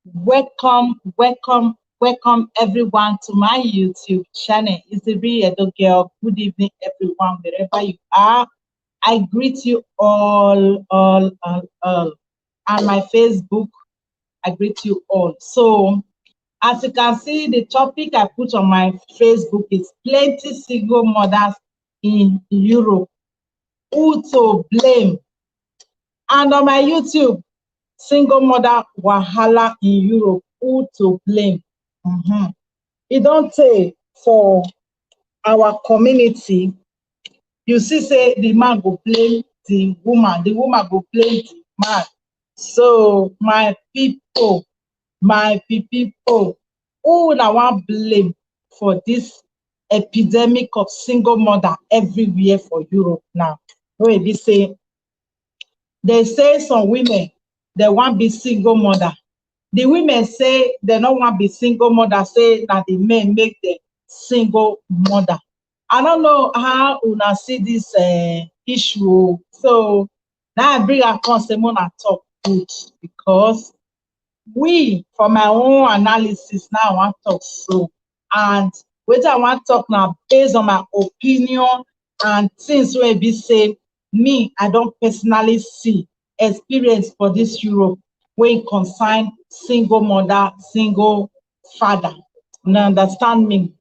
Welcome everyone to my YouTube channel. It's the Real Edo Girl. Good evening, everyone, wherever you are. I greet you all. And my Facebook, I greet you all. So, as you can see, the topic I put on my Facebook is plenty single mothers in Europe. Who to blame? And on my YouTube, single mother wahala in Europe, who to blame? It don't take for our community. You see, say the man go blame the woman go blame the man. So my people, who na wan blame for this epidemic of single mother everywhere for Europe now? Wey be say they say some women they want be single mother. The women say they don't want be single mother, say that the men make them single mother. I don't know how una see this issue. So now I bring a concept on talk good because we, for my own analysis, now I want to talk so. And what I want to talk now based on my opinion and things where be say me, I don't personally see experience for this Europe when concern single mother, single father. You understand me?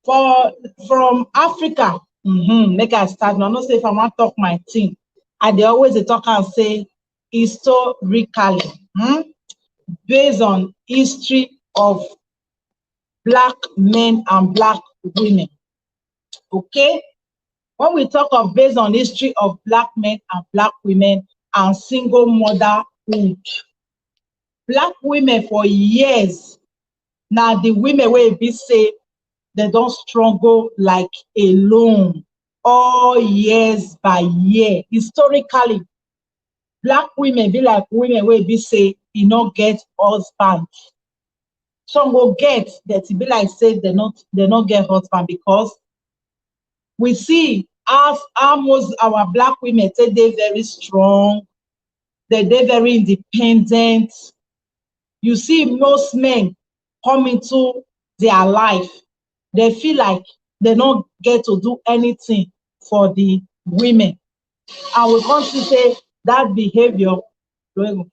From Africa, make I start. I no say if I want to talk my thing, I dey always dey talk and say historically, based on history of Black men and Black women. Okay? When we talk of based on history of Black men and Black women and single motherhood, Black women for years, now the women wey be say they don't struggle like alone all years by year. Historically, Black women be like women wey be say e no get husband. Some go get that, it be like say they not get husband because we see as almost our Black women say they very strong, they very independent. You see most men come into their life, they feel like they don't get to do anything for the women. And we come to say that behavior, we come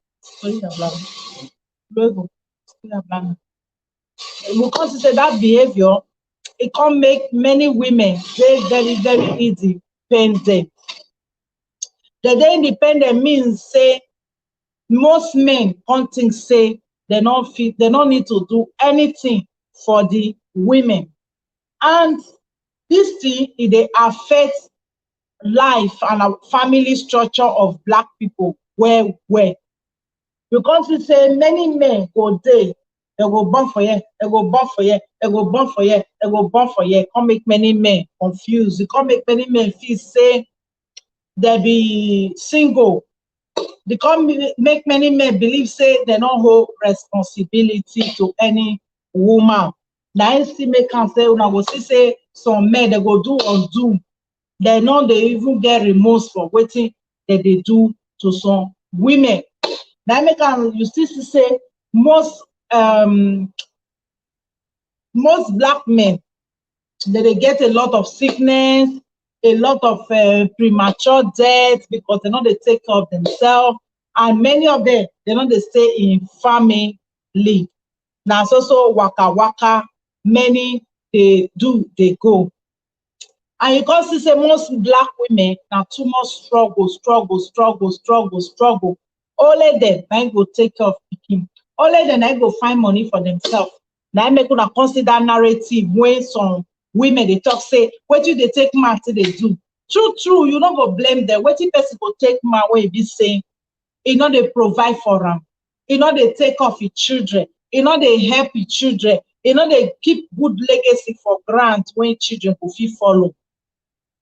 to say that behavior, it can make many women very independent. The independent means say most men can't think say they don't need to do anything for the women. And this thing, it affect life and a family structure of Black people where because we say many men go there, they go born for here, they go born for here, they go born for here, they go born for here. Can't make many men confused. It can't make many men feel say they be single. They can't make many men believe say they don't hold responsibility to any woman. Now I see make can say when I go see say some men they go do undo. They know they even get remorse for waiting that they do to some women. Now make can you see say most Black men they get a lot of sickness, a lot of premature death because they know they take care of themselves, and many of them they know they stay in family. Now so waka many they go. And you can see say most Black women now too much struggle. Only them I go take care of picking. Only them I go find money for themselves. Now I make una consider narrative when some women they talk say, what do they take man till they do? True, you don't go blame them. What if person go take man when he be saying, you know they provide for them, you know they take off his children, you know they help his children, you know they keep good legacy for grant when children go fit follow.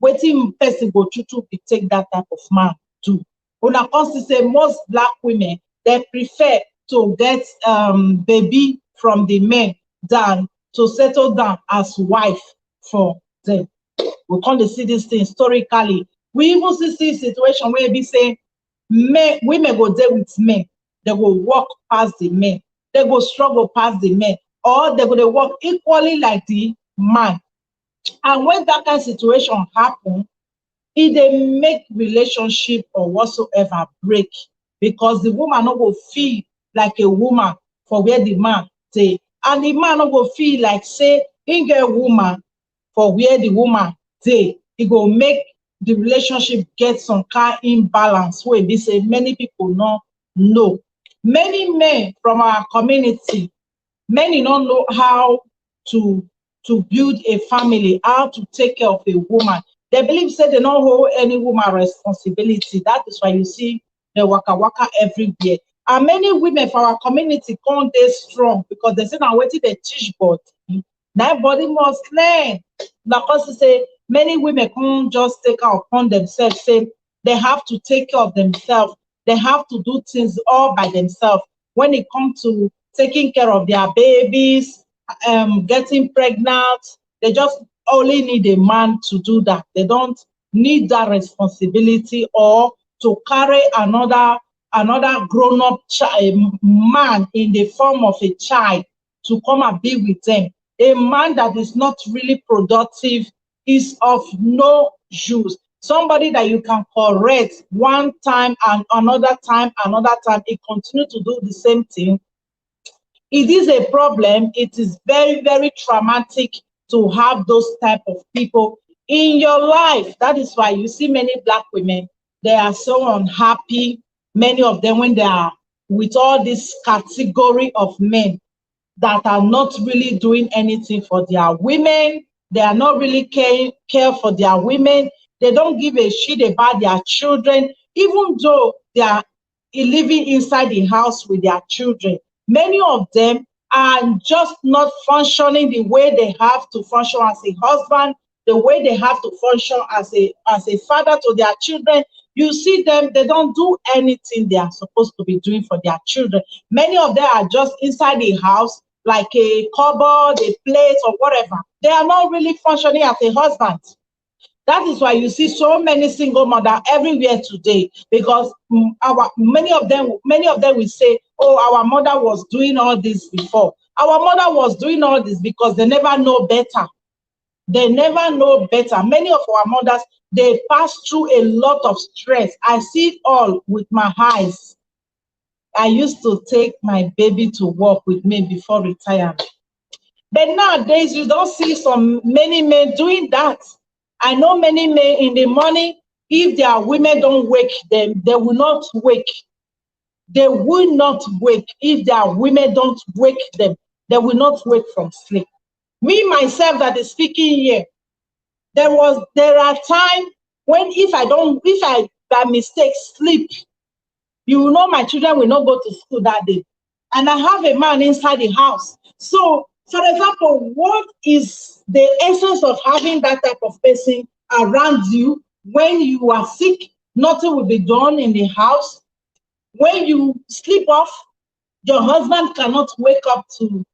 Wetin person go to be take that type of man do? Una come say most Black women they prefer to get baby from the men than to settle down as wife for them. We can't see this thing historically. We even see situation where we say men, women go there with men, they will walk past the men. they go struggle past the men, or they go dey work equally like the man. And when that kind of situation happen, e dey make relationship or whatsoever break, because the woman no go feel like a woman for where the man dey, and the man no go feel like say he get woman for where the woman dey. E go make the relationship get some kind imbalance wey be say many people no know. Many men from our community, many don't know how to build a family, how to take care of a woman. They believe say they don't hold any woman responsibility. That is why you see the waka waka everywhere. And many women for our community can't dey strong because they say now wetin they teach body, that body must learn. Because they say many women can't just take care upon themselves, say they have to take care of themselves. They have to do things all by themselves. When it comes to taking care of their babies, getting pregnant, they just only need a man to do that. They don't need that responsibility, or to carry another grown-up man in the form of a child to come and be with them. A man that is not really productive is of no use. Somebody that you can correct one time and another time, it continue to do the same thing. It is a problem. It is very, very traumatic to have those type of people in your life. That is why you see many Black women, they are so unhappy. Many of them, when they are with all this category of men that are not really doing anything for their women, they are not really care for their women. They don't give a shit about their children, even though they are living inside the house with their children. Many of them are just not functioning the way they have to function as a husband, the way they have to function as a father to their children. You see them, they don't do anything they are supposed to be doing for their children. Many of them are just inside the house, like a cupboard, a plate, or whatever. They are not really functioning as a husband. That is why you see so many single mothers everywhere today, because many of them will say, oh, our mother was doing all this before. Our mother was doing all this because they never know better. They never know better. Many of our mothers, they pass through a lot of stress. I see it all with my eyes. I used to take my baby to work with me before retirement. But nowadays, you don't see many men doing that. I know many men in the morning, if their women don't wake them, they will not wake. They will not wake. If their women don't wake them, they will not wake from sleep. Me, myself, that is speaking here, there are times when if I by mistake sleep, you know my children will not go to school that day. And I have a man inside the house. So, for example, what is the essence of having that type of person around you when you are sick? Nothing will be done in the house. When you sleep off, your husband cannot wake up to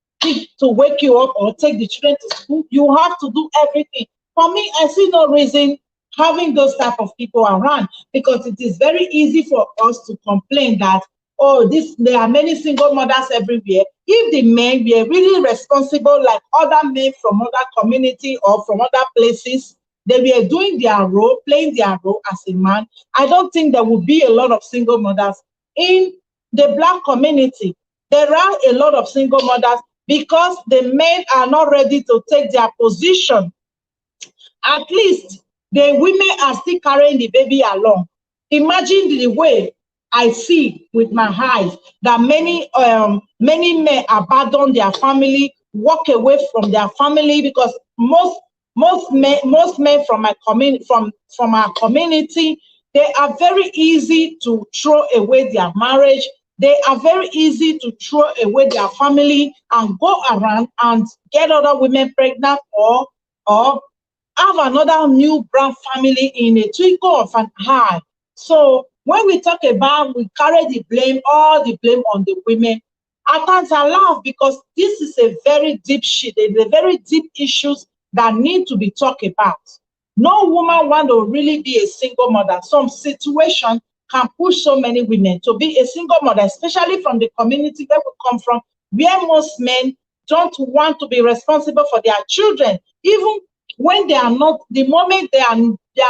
wake you up or take the children to school. You have to do everything. For me, I see no reason having those type of people around, because it is very easy for us to complain that, oh, there are many single mothers everywhere. If the men were really responsible like other men from other community or from other places, they were doing their role, playing their role as a man, I don't think there would be a lot of single mothers. In the Black community, there are a lot of single mothers because the men are not ready to take their position. At least the women are still carrying the baby along. Imagine the way I see with my eyes that many men abandon their family, walk away from their family, because most men from my community, from our community, they are very easy to throw away their marriage. They are very easy to throw away their family and go around and get other women pregnant, or have another new brand family in a twinkle of an eye. So when we talk about we carry the blame, all the blame on the women, I can't laugh, because this is a very deep shit. It's a very deep issues that need to be talked about. No woman want to really be a single mother. Some situation can push so many women to be a single mother, especially from the community where we come from. where most men don't want to be responsible for their children, even when they are not, the moment they are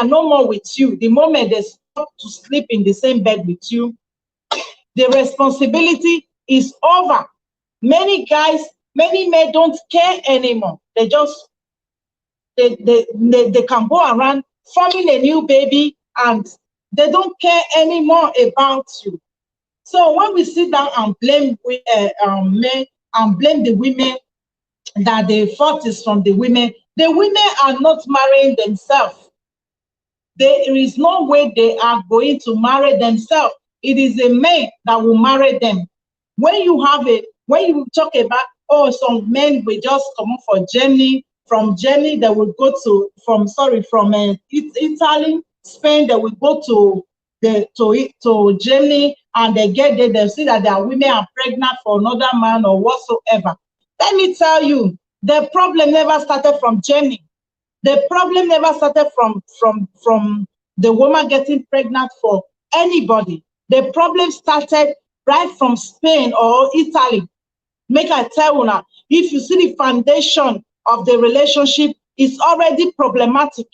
no more with you, the moment they stop to sleep in the same bed with you, the responsibility is over. Many guys, many men don't care anymore. They just they can go around forming a new baby and they don't care anymore about you. So when we sit down and blame men and blame the women, that the fault is from the women are not marrying themselves. There is no way they are going to marry themselves. It is a man that will marry them. When you talk about, oh, some men will just come for Germany, from Germany they will go to, from Italy, Spain, they will go to Germany, and they get there, they see that their women are pregnant for another man or whatsoever. Let me tell you, the problem never started from Germany. The problem never started from the woman getting pregnant for anybody. The problem started right from Spain or Italy. Make I tell you now, if you see the foundation of the relationship, it's already problematic.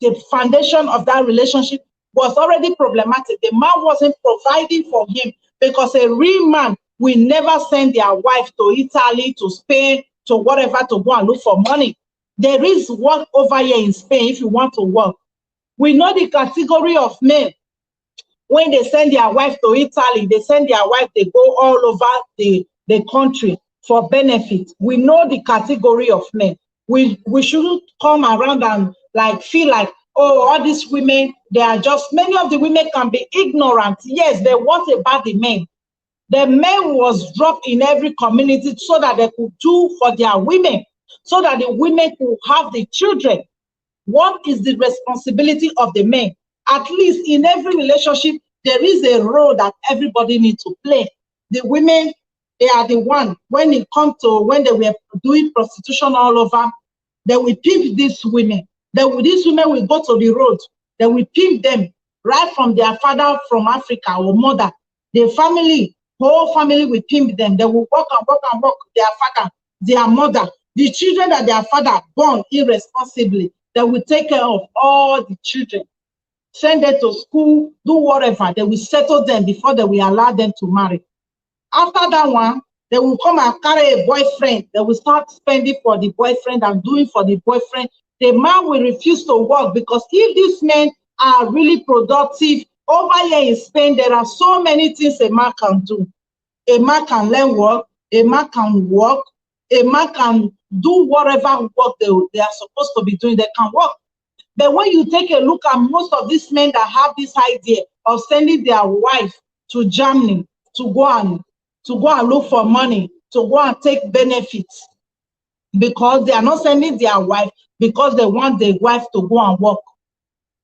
The foundation of that relationship was already problematic. The man wasn't providing for him, because a real man will never send their wife to Italy, to Spain, to whatever, to go and look for money. There is work over here in Spain if you want to work. We know the category of men. When they send their wife to Italy, they send their wife, they go all over the country for benefit. We know the category of men. We shouldn't come around and like feel like, oh, all these women, they are just, many of the women can be ignorant. Yes, they want about the men. The men was dropped in every community so that they could do for their women, so that the women could have the children. What is the responsibility of the men? At least in every relationship, there is a role that everybody needs to play. The women, they are the one, when it comes to, when they were doing prostitution all over, they will pimp these women. These women will go to the road. They will pimp them right from their father from Africa or mother. The family, whole family will pimp them. They will work and work and work. Their father, their mother, the children that their father born irresponsibly, they will take care of all the children, send them to school, do whatever. They will settle them before they will allow them to marry. After that one, they will come and carry a boyfriend. They will start spending for the boyfriend and doing for the boyfriend. The man will refuse to work, because if these men are really productive, over here in Spain, there are so many things a man can do. A man can learn work, a man can work, a man can do whatever work they are supposed to be doing, they can work. But when you take a look at most of these men that have this idea of sending their wife to Germany to go and look for money, to go and take benefits, because they are not sending their wife because they want the wife to go and work.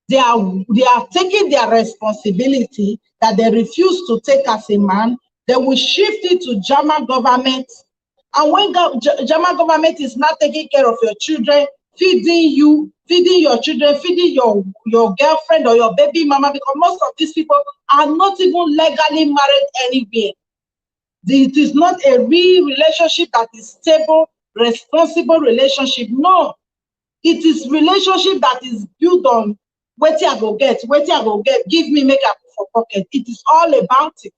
They are taking their responsibility that they refuse to take as a man. They will shift it to German government. And when German government is not taking care of your children, feeding you, feeding your children, feeding your girlfriend or your baby mama, because most of these people are not even legally married anywhere. It is not a real relationship that is stable, responsible relationship. No, it is relationship that is built on wetin I go get, give me, make I put for pocket. It is all about it.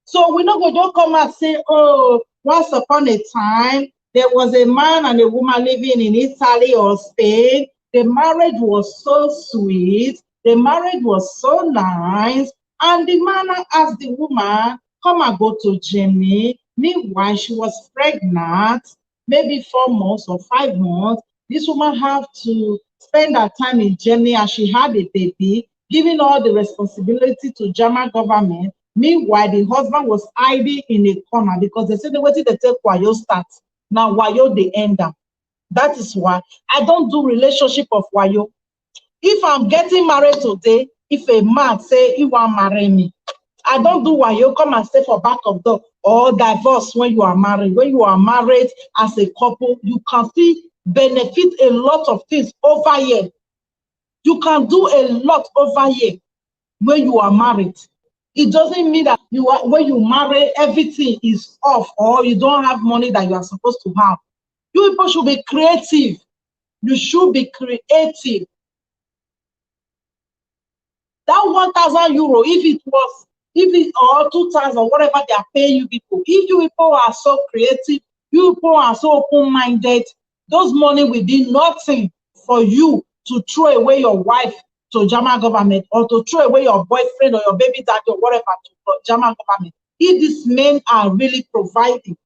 So we no go just come and say, oh, once upon a time, there was a man and a woman living in Italy or Spain. The marriage was so sweet. The marriage was so nice. And the man asked the woman, come and go to Germany. Meanwhile, she was pregnant, maybe 4 months or 5 months. This woman have to spend her time in Germany, and she had a baby, giving all the responsibility to German government. Meanwhile, the husband was hiding in a corner, because they said the way they take wayo start. Now wayo they end up. That is why I don't do relationship of wayo. If I'm getting married today, if a man say he want marry me, I don't do wayo, come and stay for back of door, or divorce when you are married. When you are married as a couple, you can see benefit a lot of things over here. You can do a lot over here when you are married. It doesn't mean that when you marry, everything is off or you don't have money that you are supposed to have. You people should be creative. You should be creative. That 1,000 euro, if it or 2,000 or whatever they are paying you people, if you people are so creative, you people are so open-minded, those money will be nothing for you to throw away your wife to German government or to throw away your boyfriend or your baby daddy or whatever to German government. If these men are really providing.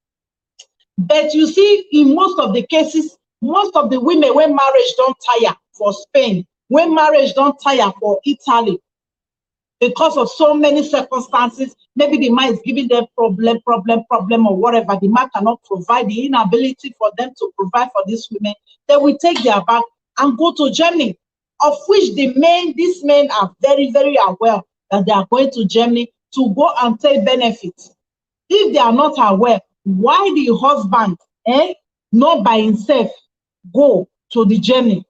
But you see, in most of the cases, most of the women, when marriage don't tire for Spain, when marriage don't tire for Italy, because of so many circumstances, maybe the man is giving them problem, or whatever, the man cannot provide, the inability for them to provide for these women, they will take their bag and go to Germany, of which these men are very, very aware that they are going to Germany to go and take benefits. If they are not aware, why the husband, not by himself, go to the Germany?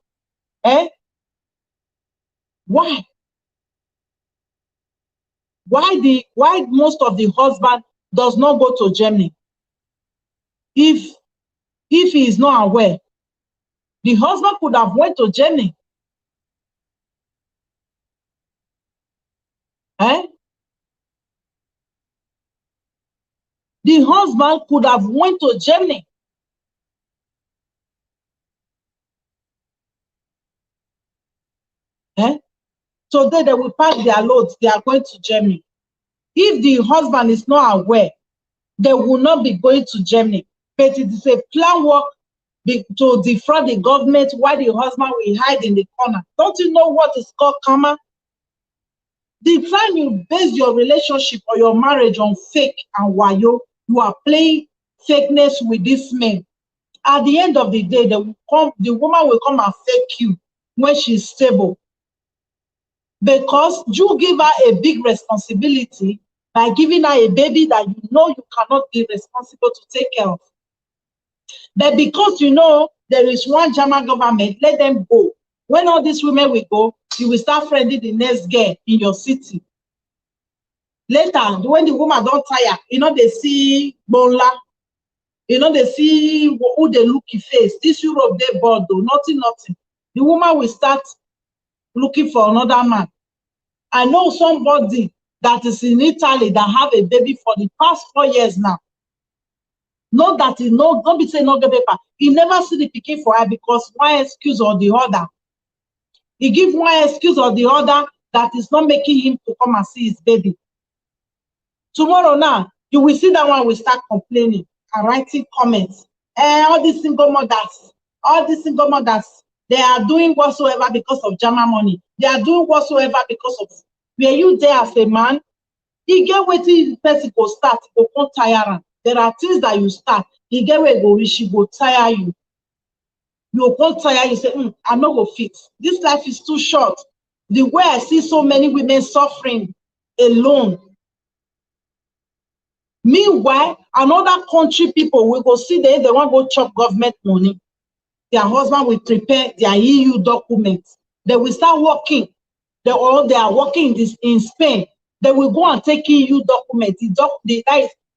Why? Why most of the husband does not go to Germany? If he is not aware, the husband could have went to Germany. The husband could have went to Germany. Today they will pack their loads, they are going to Germany. If the husband is not aware, they will not be going to Germany. But it is a plan work to defraud the government while the husband will hide in the corner. Don't you know what is called karma? The time you base your relationship or your marriage on fake and wayo, you are playing fakeness with this man. At the end of the day, the woman will come and fake you when she's stable. Because you give her a big responsibility by giving her a baby that you know you cannot be responsible to take care of. But because you know there is one German government, let them go. When all these women will go, you will start friending the next girl in your city. Later, when the woman don't tire, you know, they see Bonla, you know, they see who they look face. This Europe, they bored though, nothing. The woman will start looking for another man. I know somebody that is in Italy that have a baby for the past 4 years now. Not that he know, don't be saying no get paper. He never see the pikin for her because one excuse or the other. He give one excuse or the other that is not making him to come and see his baby. Tomorrow now, you will see that one will start complaining and writing comments. All these single mothers, they are doing whatsoever because of German money. They are doing whatsoever because of, were you there as a man? You get waiting the person go start, go come tire. There are things that you start, you get where go reach, go tire you. You go tire, you say, I'm not going to fit. This life is too short. The way I see so many women suffering alone. Meanwhile, another country people will go see they want to go chop government money. Their husband will prepare their EU documents. They will start working. They are working in Spain. They will go and take EU documents.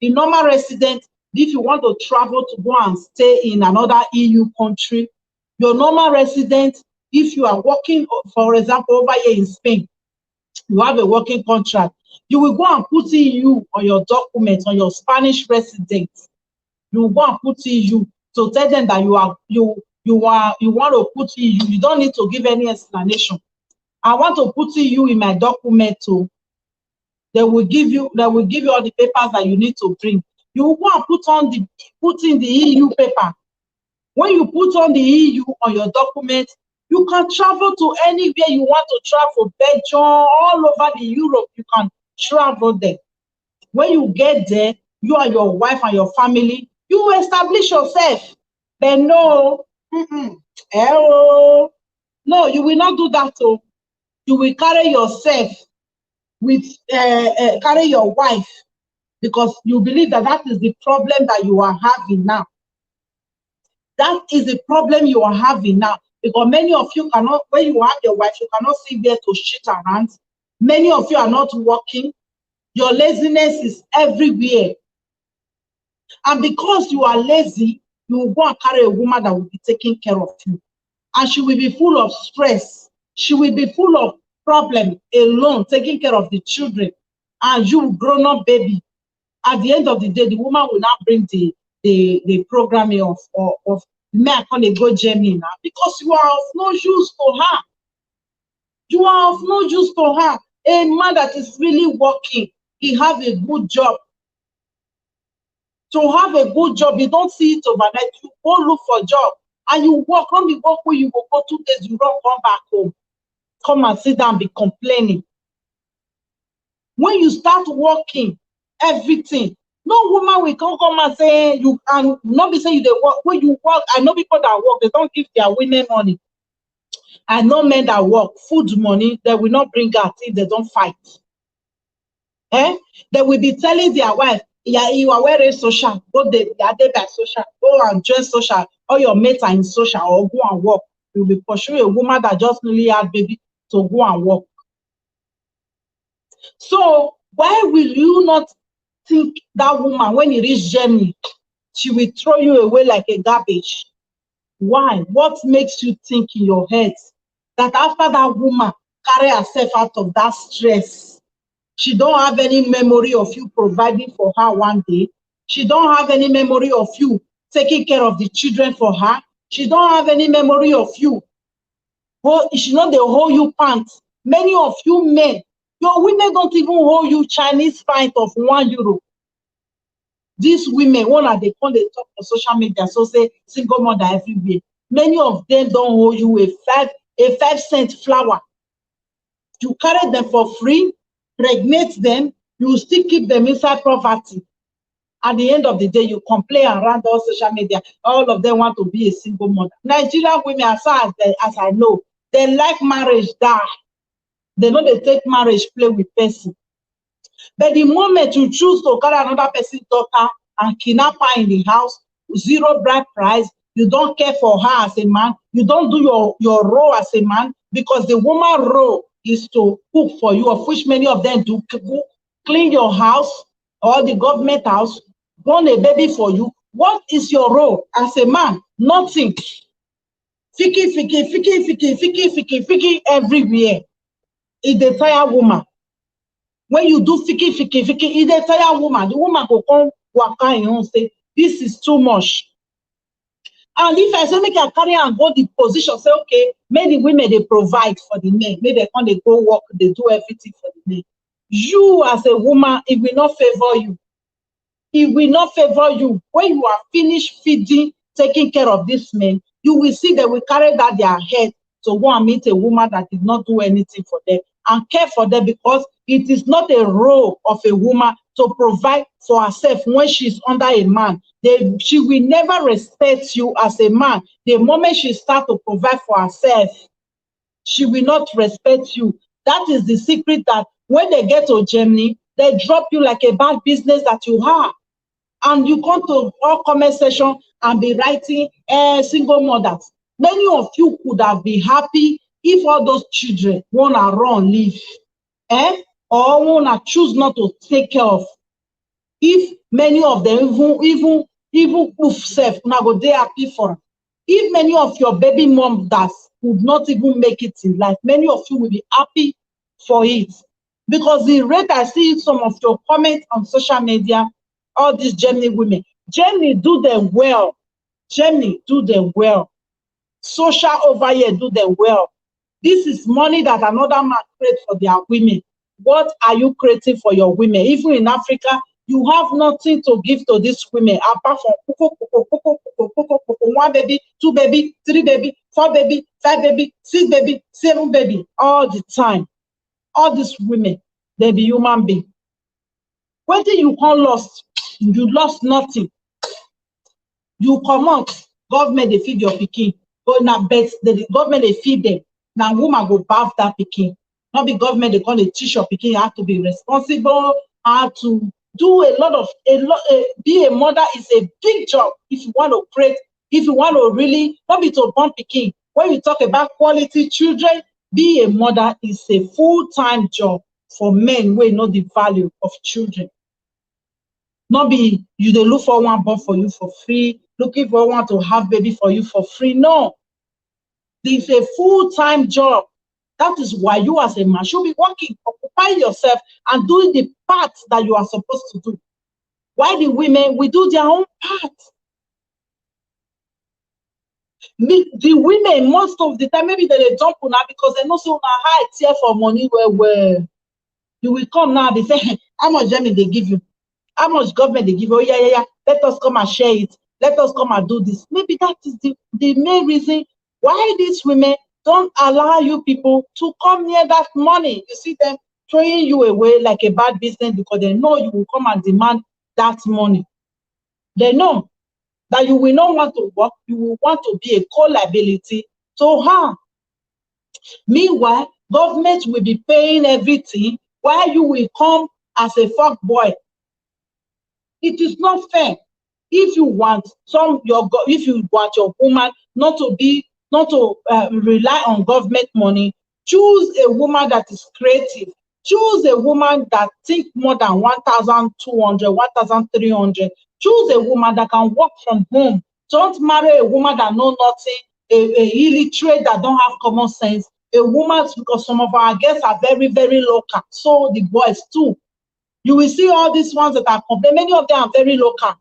The normal resident, if you want to travel to go and stay in another EU country, your normal resident, if you are working, for example, over here in Spain, you have a working contract, you will go and put EU on your documents, on your Spanish resident. You will go and put EU to tell them that you want to put EU. You don't need to give any explanation. I want to put EU in my document too. They will give you all the papers that you need to bring. You will go and put in the EU paper. When you put on the EU on your document, you can travel to anywhere you want to travel, Belgium, all over the Europe, you can travel there. When you get there, you and your wife and your family, you will establish yourself. But no, no, you will not do that. So you will carry yourself with carry your wife because you believe that is the problem that you are having now. That is the problem you are having now. Because many of you cannot, when you have your wife, you cannot see where to shit around. Many of you are not working. Your laziness is everywhere. And because you are lazy, you will go and carry a woman that will be taking care of you. And she will be full of stress. She will be full of problems alone, taking care of the children. And you, grown-up baby, at the end of the day, the woman will not bring the programming of me, I can't go Germany now, because you are of no use to her. You are of no use to her. A man that is really working, he have a good job. To have a good job, you don't see it overnight. You go look for a job and you work. When you work where you go 2 days, you don't come back home. Come and sit down and be complaining. When you start working, everything, no woman will come and say, you can not be saying you work. When you work, I know people that work, they don't give their women money. I know men that work, food money, they will not bring out if they don't fight. They will be telling their wife, yeah, you are wearing social, go they are there by social, go and join social, all your mates are in social, or go and work. You'll be pursuing a woman that just newly had baby to go and work. So why will you not think that woman, when you reach Germany, she will throw you away like a garbage? Why? What makes you think in your head that after that woman carry herself out of that stress, she don't have any memory of you providing for her one day? She don't have any memory of you taking care of the children for her? She don't have any memory of you. Well, she know they hold you pants. Many of you men, your women don't even hold you Chinese pint of €1. These women, one are they call, they talk on social media, so say single mother everywhere. Many of them don't hold you a 5-cent flour. You carry them for free, pregnate them, you still keep them inside poverty. At the end of the day, you complain around all social media. All of them want to be a single mother. Nigerian women, as I know, they like marriage die. They know they take marriage play with person. But the moment you choose to carry another person's daughter and kidnap her in the house, zero bride price, you don't care for her as a man, you don't do your role as a man, because the woman role is to cook for you, of which many of them do, clean your house or the government house, born a baby for you. What is your role as a man? Nothing. Fiki everywhere. It's the tired woman. When you do fiki, it's the tired woman. The woman go come waka and say, this is too much. And if I say make I carry and go the position, say okay, maybe women they provide for the men, maybe they come, they go work, they do everything for the men. You as a woman, it will not favor you. It will not favor you. When you are finished feeding, taking care of this men, you will see they will carry that their head to go and meet a woman that did not do anything for them and care for them, because it is not a role of a woman to provide for herself when she's under a man. She will never respect you as a man. The moment she starts to provide for herself, she will not respect you. That is the secret, that when they get to Germany, they drop you like a bad business that you have. And you come to all comment section and be writing single mothers. Many of you could have been happy if all those children wanna run, leave, or wanna choose not to take care of. If many of them even proof self, now go they happy for them. If many of your baby mothers could not even make it in life, many of you will be happy for it. Because the rate I see some of your comments on social media, all these Germany women, Germany do them well. Germany do them well. Social over here do them well. This is money that another man creates for their women. What are you creating for your women? Even in Africa, you have nothing to give to these women apart from 1 baby, 2 baby, 3 baby, 4 baby, 5 baby, 6 baby, 7 baby, all the time. All these women, they be human beings. When you come lost, you lost nothing. You come out, government they feed your pikin. But now the government they feed them. Now woman go bath that pikin. Not the government they call, they teach your pikin how to be responsible, how to do a lot. Be a mother is a big job. If you want to create, if you want to really, not be to born pikin. When you talk about quality children, be a mother is a full-time job. for men wey know the value of children. Not be you dey look for one born for you for free, looking for one to have baby for you for free. No, it's a full-time job. That is why you as a man should be working, occupying yourself and doing the part that you are supposed to do. Why the women, we do their own part. The women, most of the time, maybe they jump on her because they know so high tier for money where you will come now, they say, how much money they give you? How much government they give you? Oh, yeah. Let us come and share it. Let us come and do this. Maybe that is the main reason why these women don't allow you people to come near that money. You see them throwing you away like a bad business because they know you will come and demand that money. They know that you will not want to work, you will want to be a co-liability to her. Meanwhile, government will be paying everything while you will come as a fuck boy. It is not fair. If you want your woman not to rely on government money, choose a woman that is creative. Choose a woman that thinks more than 1,200, 1,300. Choose a woman that can work from home. Don't marry a woman that knows nothing, a illiterate that don't have common sense. A woman, because some of our girls are very, very local. So the boys too. You will see all these ones that are complaining. Many of them are very local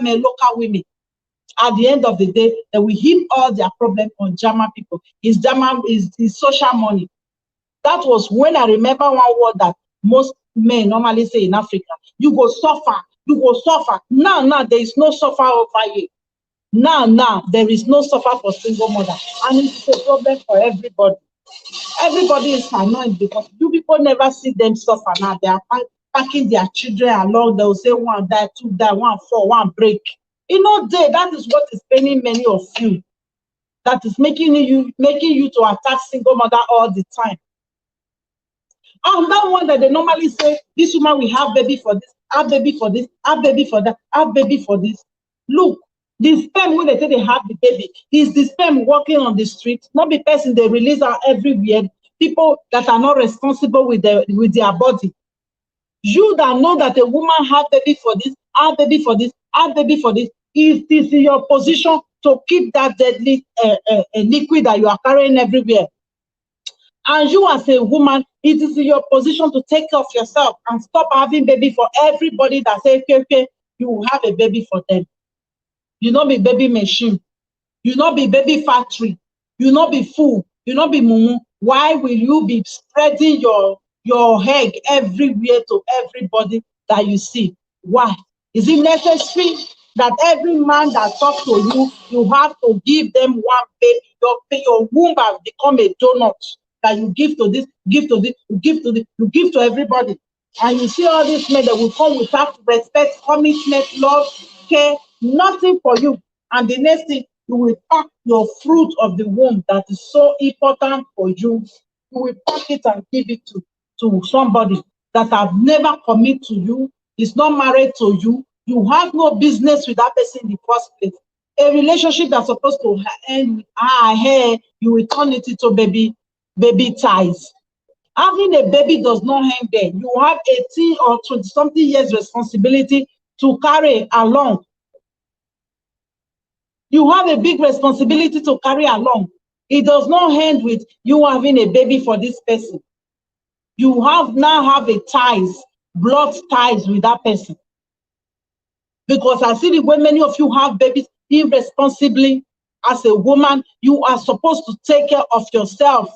men, local women. At the end of the day, they will heap all their problems on German people. It's social money. That was when I remember one word that most men normally say in Africa. You go suffer. You go suffer. Now, there is no suffer over here. Now, there is no suffer for single mother. And it's a problem for everybody. Everybody is annoyed because you people never see them suffer now. They are packing their children along. They will say one die, two die, one fall, one break. That is what is paining many of you. That is making you to attack single mother all the time. And that one that they normally say, this woman will have baby for this, have baby for this, have baby for that, have baby for this. Look, the sperm when they say they have the baby, is the sperm walking on the street, not the person they release are everywhere. People that are not responsible with their body. You that know that a woman have baby for this, have baby for this, have baby for this, is this in your position to keep that deadly liquid that you are carrying everywhere? And you as a woman, it is in your position to take care of yourself and stop having baby for everybody that say, okay, you will have a baby for them. You not be baby machine. You not be baby factory. You not be fool. You not be mumu. Why will you be spreading your egg everywhere to everybody that you see? Why? Is it necessary that every man that talks to you, you have to give them one baby? Your womb has become a donut that you give to this, give to this, you give to this, you give to everybody. And you see all these men that will come without respect, commitment, love, care, nothing for you. And the next thing, you will pack your fruit of the womb that is so important for you. You will pack it and give it to somebody that have never committed to you, is not married to you. You have no business with that person in the first place. A relationship that's supposed to end with hair, you will turn it into baby ties. Having a baby does not end there. You have 18 or 20-something years responsibility to carry along. You have a big responsibility to carry along. It does not end with you having a baby for this person. You now have a blood ties with that person. Because I see the way many of you have babies irresponsibly. As a woman, you are supposed to take care of yourself,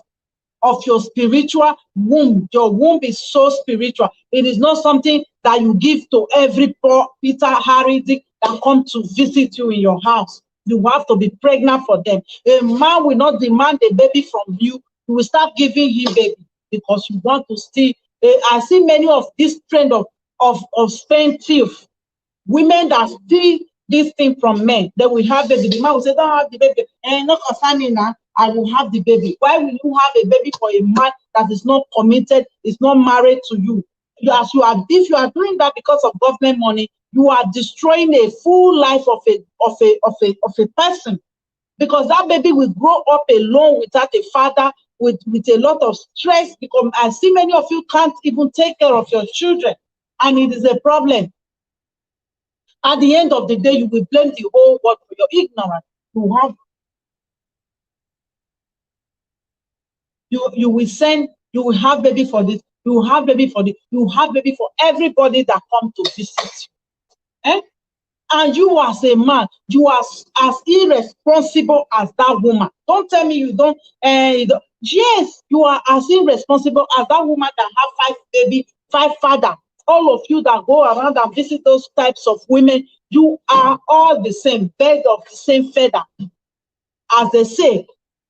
of your spiritual womb. Your womb is so spiritual. It is not something that you give to every poor Peter, Harry, Dick that come to visit you in your house. You have to be pregnant for them. A man will not demand a baby from you. You will start giving him baby because you want to steal. I see many of this trend of spend thief. Women that steal this thing from men, they will have baby. The man will say, don't have the baby. And not concerning now, I will have the baby. Why will you have a baby for a man that is not committed, is not married to you? If you are doing that because of government money, you are destroying a full life of a person, because that baby will grow up alone without a father, with a lot of stress, because I see many of you can't even take care of your children, and it is a problem. At the end of the day, you will blame the whole world for your ignorance. You will send, you will have baby for this, you will have baby for this, you will have baby for everybody that come to visit you. Eh? And you as a man, you are as irresponsible as that woman. Don't tell me you don't, yes, you are as irresponsible as that woman that have 5 baby, 5 father. All of you that go around and visit those types of women, you are all the same, bird of the same feather. As they say,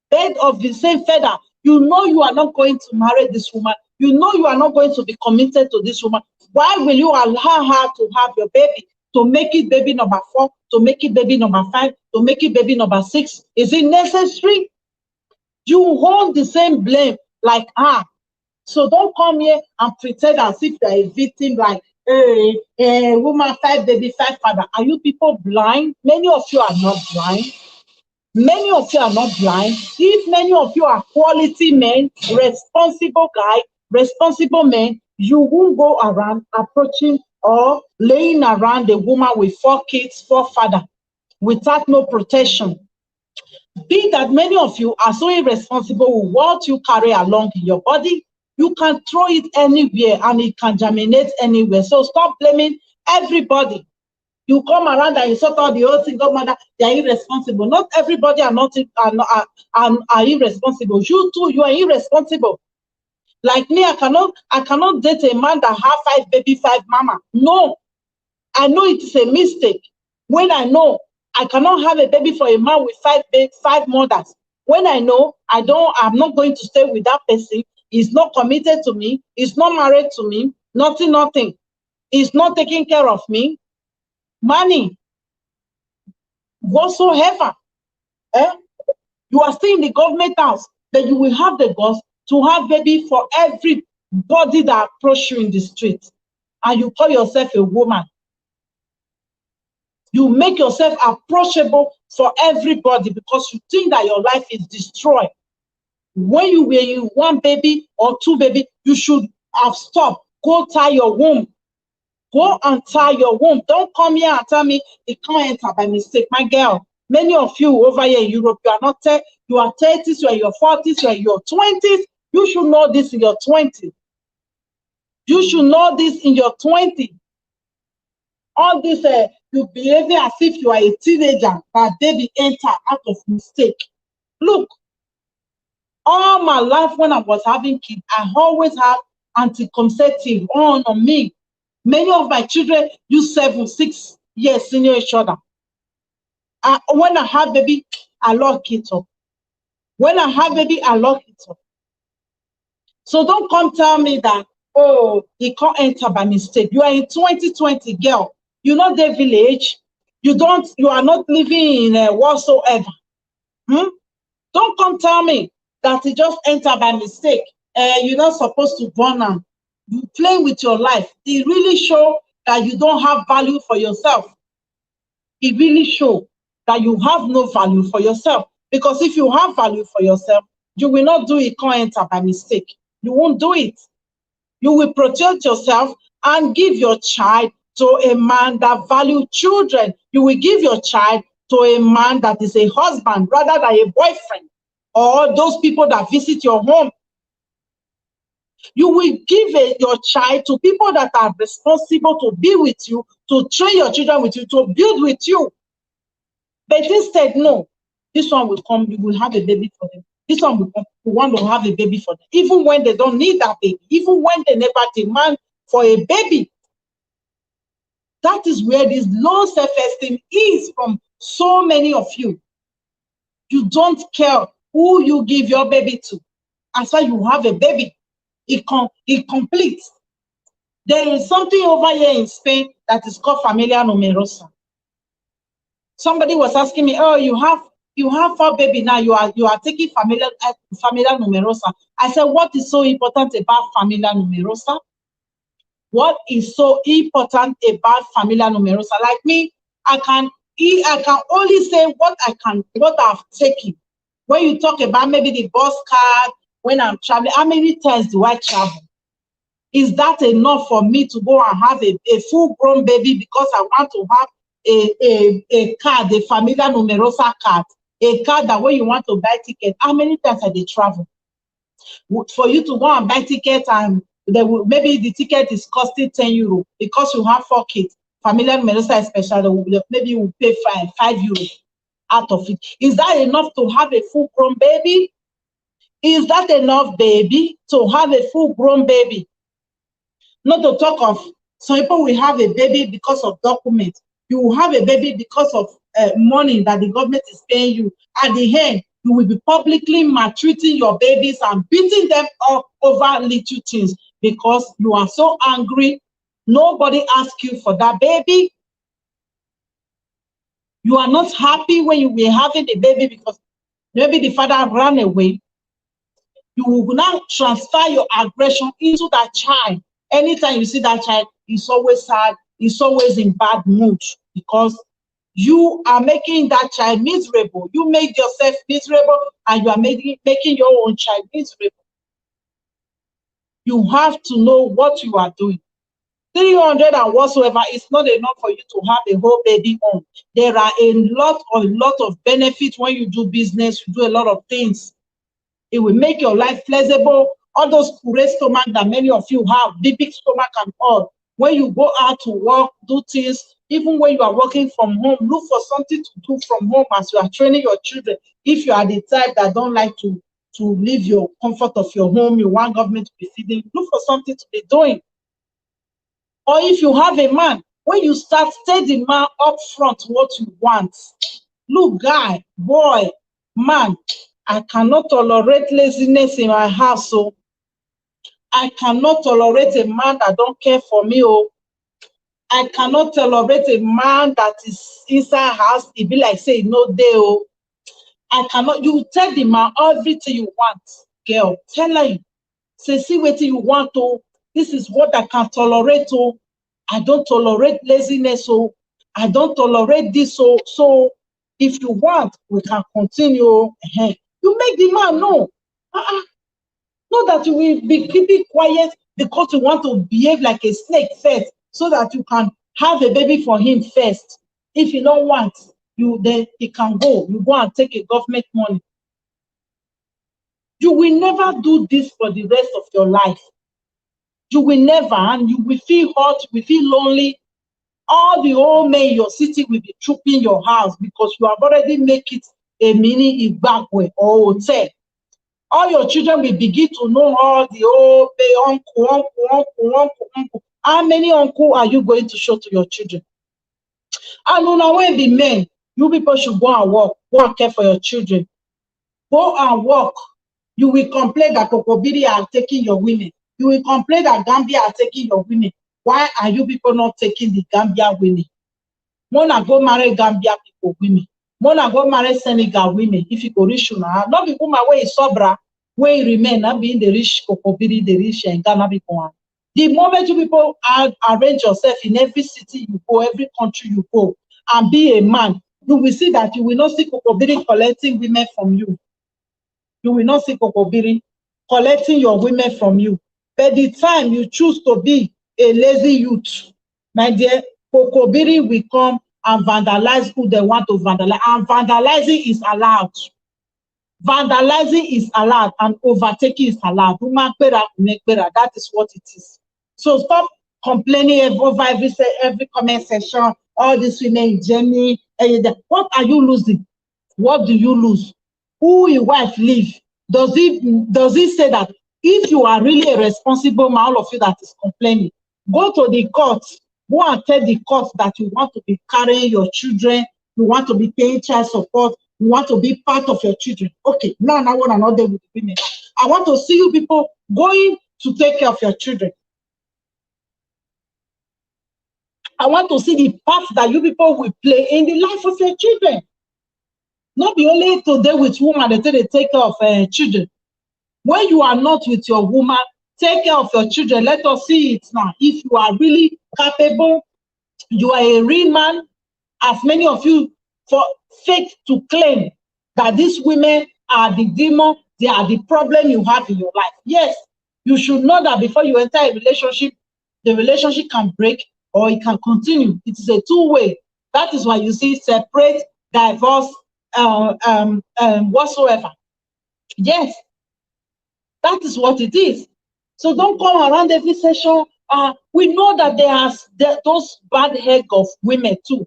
bird of the same feather. You know you are not going to marry this woman. You know you are not going to be committed to this woman. Why will you allow her to have your baby? To make it baby number 4, to make it baby number 5, to make it baby number 6? Is it necessary? You hold the same blame like her. So don't come here and pretend as if you are a victim, like, hey, woman, 5 baby, 5 father. Are you people blind? Many of you are not blind. Many of you are not blind. If many of you are quality men, responsible guy, responsible men, you won't go around approaching or laying around a woman with 4 kids, 4 father, without no protection. Be that many of you are so irresponsible with what you carry along in your body, you can throw it anywhere and it can germinate anywhere. So stop blaming everybody. You come around and insult all the whole single mother, they are irresponsible. Not everybody are irresponsible. You too, you are irresponsible. Like me, I cannot date a man that have 5 baby, 5 mama. No, I know it is a mistake. When I know I cannot have a baby for a man with 5 mothers, when I know I'm not going to stay with that person, he's not committed to me, he's not married to me, nothing. He's not taking care of me, money, whatsoever. You are still in the government house, but you will have the guts to have baby for everybody that approach you in the street. And you call yourself a woman. You make yourself approachable for everybody because you think that your life is destroyed. When you want baby or 2 baby, you should have stopped. Go tie your womb. Go and tie your womb. Don't come here and tell me it can't enter by mistake. My girl, many of you over here in Europe, you are 30s, you are in your 40s, you are in your 20s. You should know this in your 20s. You should know this in your 20s. All this, you behaving as if you are a teenager, but baby enter out of mistake. Look, all my life when I was having kids, I always have anti-conceptive on me. Many of my children use 7, 6 years senior each other. When I have baby, I lock it up. When I have baby, I lock it up. So don't come tell me that, oh, it can't enter by mistake. You are in 2020, girl. You're not the village. You are not living in whatsoever. Don't come tell me that it just entered by mistake. You're not supposed to burn them. You play with your life. It really shows that you don't have value for yourself. It really shows that you have no value for yourself. Because if you have value for yourself, you will not do it can't enter by mistake. You won't do it. You will protect yourself and give your child to a man that values children. You will give your child to a man that is a husband rather than a boyfriend or those people that visit your home. You will give your child to people that are responsible to be with you, to train your children with you, to build with you. But instead, no, this one will come, you will have a baby for them. This one will come, you want to have a baby for them. Even when they don't need that baby, even when they never demand for a baby. That is where this low self-esteem is from so many of you. You don't care who you give your baby to. As far as you have a baby, it completes. There is something over here in Spain that is called familia numerosa. Somebody was asking me, oh, you have 4 baby now, you are taking familia numerosa. I said, what is so important about familia numerosa? What is so important about familia numerosa? Like me, I can only say what I've taken. When you talk about maybe the bus card, when I'm traveling. How many times do I travel? Is that enough for me to go and have a full-grown baby because I want to have a card, a familia numerosa card, a card that when you want to buy ticket, how many times have they travel? For you to go and buy ticket and maybe the ticket is costing 10 euro because you have 4 kids, familia numerosa especially, maybe you will pay 5 euro out of it. Is that enough to have a full-grown baby? Is that enough, baby, to have a full-grown baby? Not to talk of some people will have a baby because of documents. You will have a baby because of money that the government is paying you. At the end, you will be publicly maltreating your babies and beating them up over little things because you are so angry. Nobody asked you for that baby. You are not happy when you were having the baby because maybe the father ran away. You will now transfer your aggression into that child. Anytime you see that child, it's always sad, it's always in bad mood because you are making that child miserable. You made yourself miserable and you are making your own child miserable. You have to know what you are doing. 300 and whatsoever is not enough for you to have a whole baby home. There are a lot of benefits when you do business, you do a lot of things. It will make your life flexible. All those great stomach that many of you have, the big stomach and all. When you go out to work, do things, even when you are working from home, look for something to do from home as you are training your children. If you are the type that don't like to leave your comfort of your home, you want government to be feeding, look for something to be doing. Or if you have a man, when you start, tell the man up front what you want. Look, guy, boy, man, I cannot tolerate laziness in my house. So I cannot tolerate a man that don't care for me. Oh, I cannot tolerate a man that is inside house. It be like say no day. Oh, I cannot. You tell the man everything you want, girl. Tell her, say, see what you want. Oh, this is what I can tolerate. Oh, I don't tolerate laziness. Oh, I don't tolerate this. Oh, so if you want, we can continue. You make the man know. Not that you will be keeping quiet because you want to behave like a snake first, so that you can have a baby for him first. If you don't want, then he can go. You go and take a government money. You will never do this for the rest of your life. You will never, and you will feel hurt, you will feel lonely. All the old men in your city will be trooping your house because you have already made it a mini Igbagwe or hotel. All your children will begin to know all the old uncle. How many uncle are you going to show to your children? And now when the men, you people should go and work, go and care for your children. Go and work. You will complain that Kokobiri are taking your women. You will complain that Gambia are taking your women. Why are you people not taking the Gambia women? Mona go marry Gambia people women. Mona go marry Senegal women. If you go rich now, not be woman where is sobra, where you remain, not being the rich Kokobiri, the rich and Ghana people. The moment you people arrange yourself in every city you go, every country you go, and be a man, you will see that you will not see Kokobiri collecting women from you. You will not see Kokobiri collecting your women from you. By the time you choose to be a lazy youth, my dear, Kokobiri will come and vandalize who they want to vandalize. And vandalizing is allowed. Vandalizing is allowed and overtaking is allowed. That is what it is. So stop complaining over every comment section. All these women in Germany. What are you losing? What do you lose? Who your wife leave? Does it say that if you are really a responsible man, all of you that is complaining, go to the court, go and tell the court that you want to be carrying your children, you want to be paying child support, you want to be part of your children. Okay, now I want another with women. I want to see you people going to take care of your children. I want to see the part that you people will play in the life of your children. Not be only today with woman they take care of children. When you are not with your woman, take care of your children. Let us see it now. If you are really capable, you are a real man, as many of you for fake to claim that these women are the demon, they are the problem you have in your life. Yes, you should know that before you enter a relationship, the relationship can break or it can continue. It is a two-way. That is why you see separate, divorce, whatsoever. Yes, that is what it is. So don't come around every session. We know that those bad egg of women too,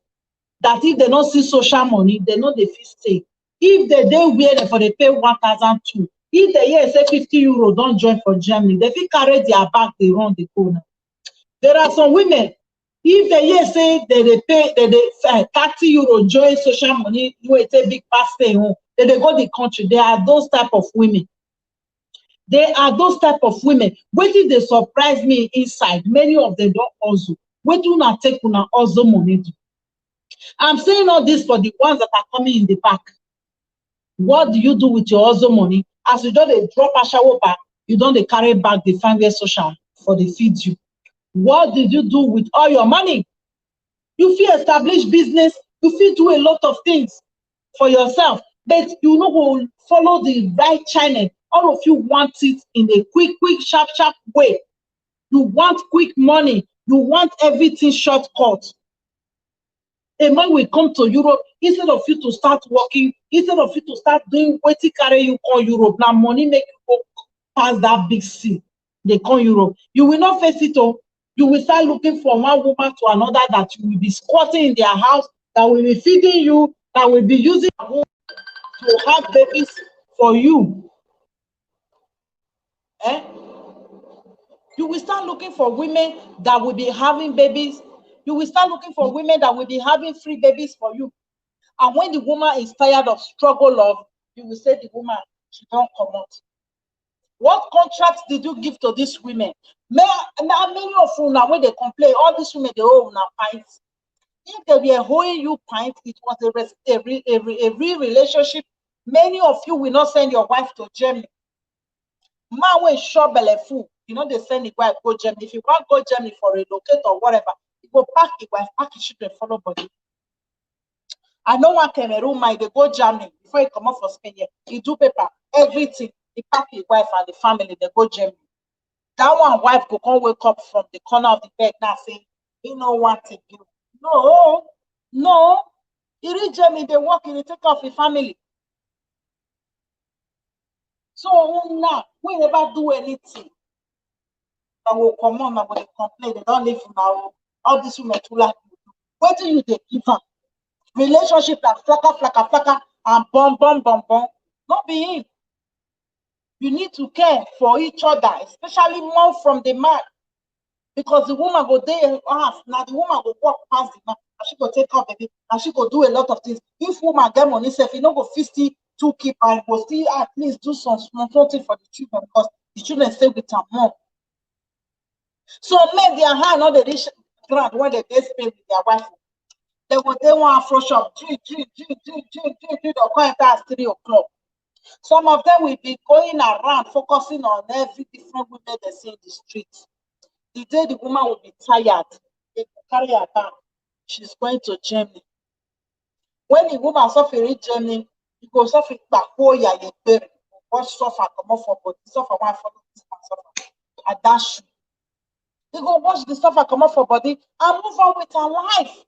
that if they don't see social money, they know they feel stay. If they wear them for they pay 1,002. If they hear say 50 euro, don't join for Germany, they fit carry their bag, they run the corner. There are some women, if they hear say they pay 30 euro join social money, wey take big pass stay home, they go the country. There are those type of women. They are those type of women. Wetin dey surprise me inside, many of them don hustle. Wetin una take una hustle money do? I'm saying all this for the ones that are coming in the back. What do you do with your hustle money? As you just dey drop ashawo back, you don dey carry back the find where social for the feed you. What did you do with all your money? You fit establish business, you fit do a lot of things for yourself, but you no go follow the right channel. All of you want it in a quick, sharp way. You want quick money. You want everything shortcut. A man will come to Europe, instead of you to start working, instead of you to start doing wetin carry you come Europe, now money make you go pass that big sea. They come Europe. You will not face it all. You will start looking from one woman to another that you will be squatting in their house, that will be feeding you, that will be using to have babies for you. You will start looking for women that will be having babies. You will start looking for women that will be having free babies for you. And when the woman is tired of struggle love, you will say the woman, she don't come out. What contracts did you give to these women? Many of you now, when they complain, all these women, they owe now pints. If they were owing you pints, it was a real relationship. Many of you will not send your wife to Germany. Man wey shop belle full, you know, they send the wife go Germany. If you want go Germany for relocate or whatever, you go pack the wife, pack the children, follow body. I know one Cameroon man, they go Germany before he come up for Spain here. He do paper, everything. He pack his wife and the family, they go Germany. That one wife go come wake up from the corner of the bed now saying, he no want to do. No. He reach Germany, they work, he take off the family. So now, we never do anything. I will come on, I will complain. They don't live now. All these women too like you. What do you they give them? Relationship that flacker, and bomb. Not be him. You need to care for each other, especially more from the man. Because the woman go there house. Now the woman will walk past the man. And she go take care of the baby. And she go do a lot of things. If woman get money, you know, go 50 to keep and go still at least do some small thing for the children because the children stay with her mom. So men their hand not the rich ground when they spend with their wife. They want afro shop, drink, they'll come at 3 o'clock. Some of them will be going around focusing on every different women they see in the streets. The day the woman will be tired, they will carry her back. She's going to Germany. When the woman suffer in Germany, you go suffer back, watch suffer, come off for body, suffer one for suffer. And that's they go watch the suffer come off for body and move on with her life.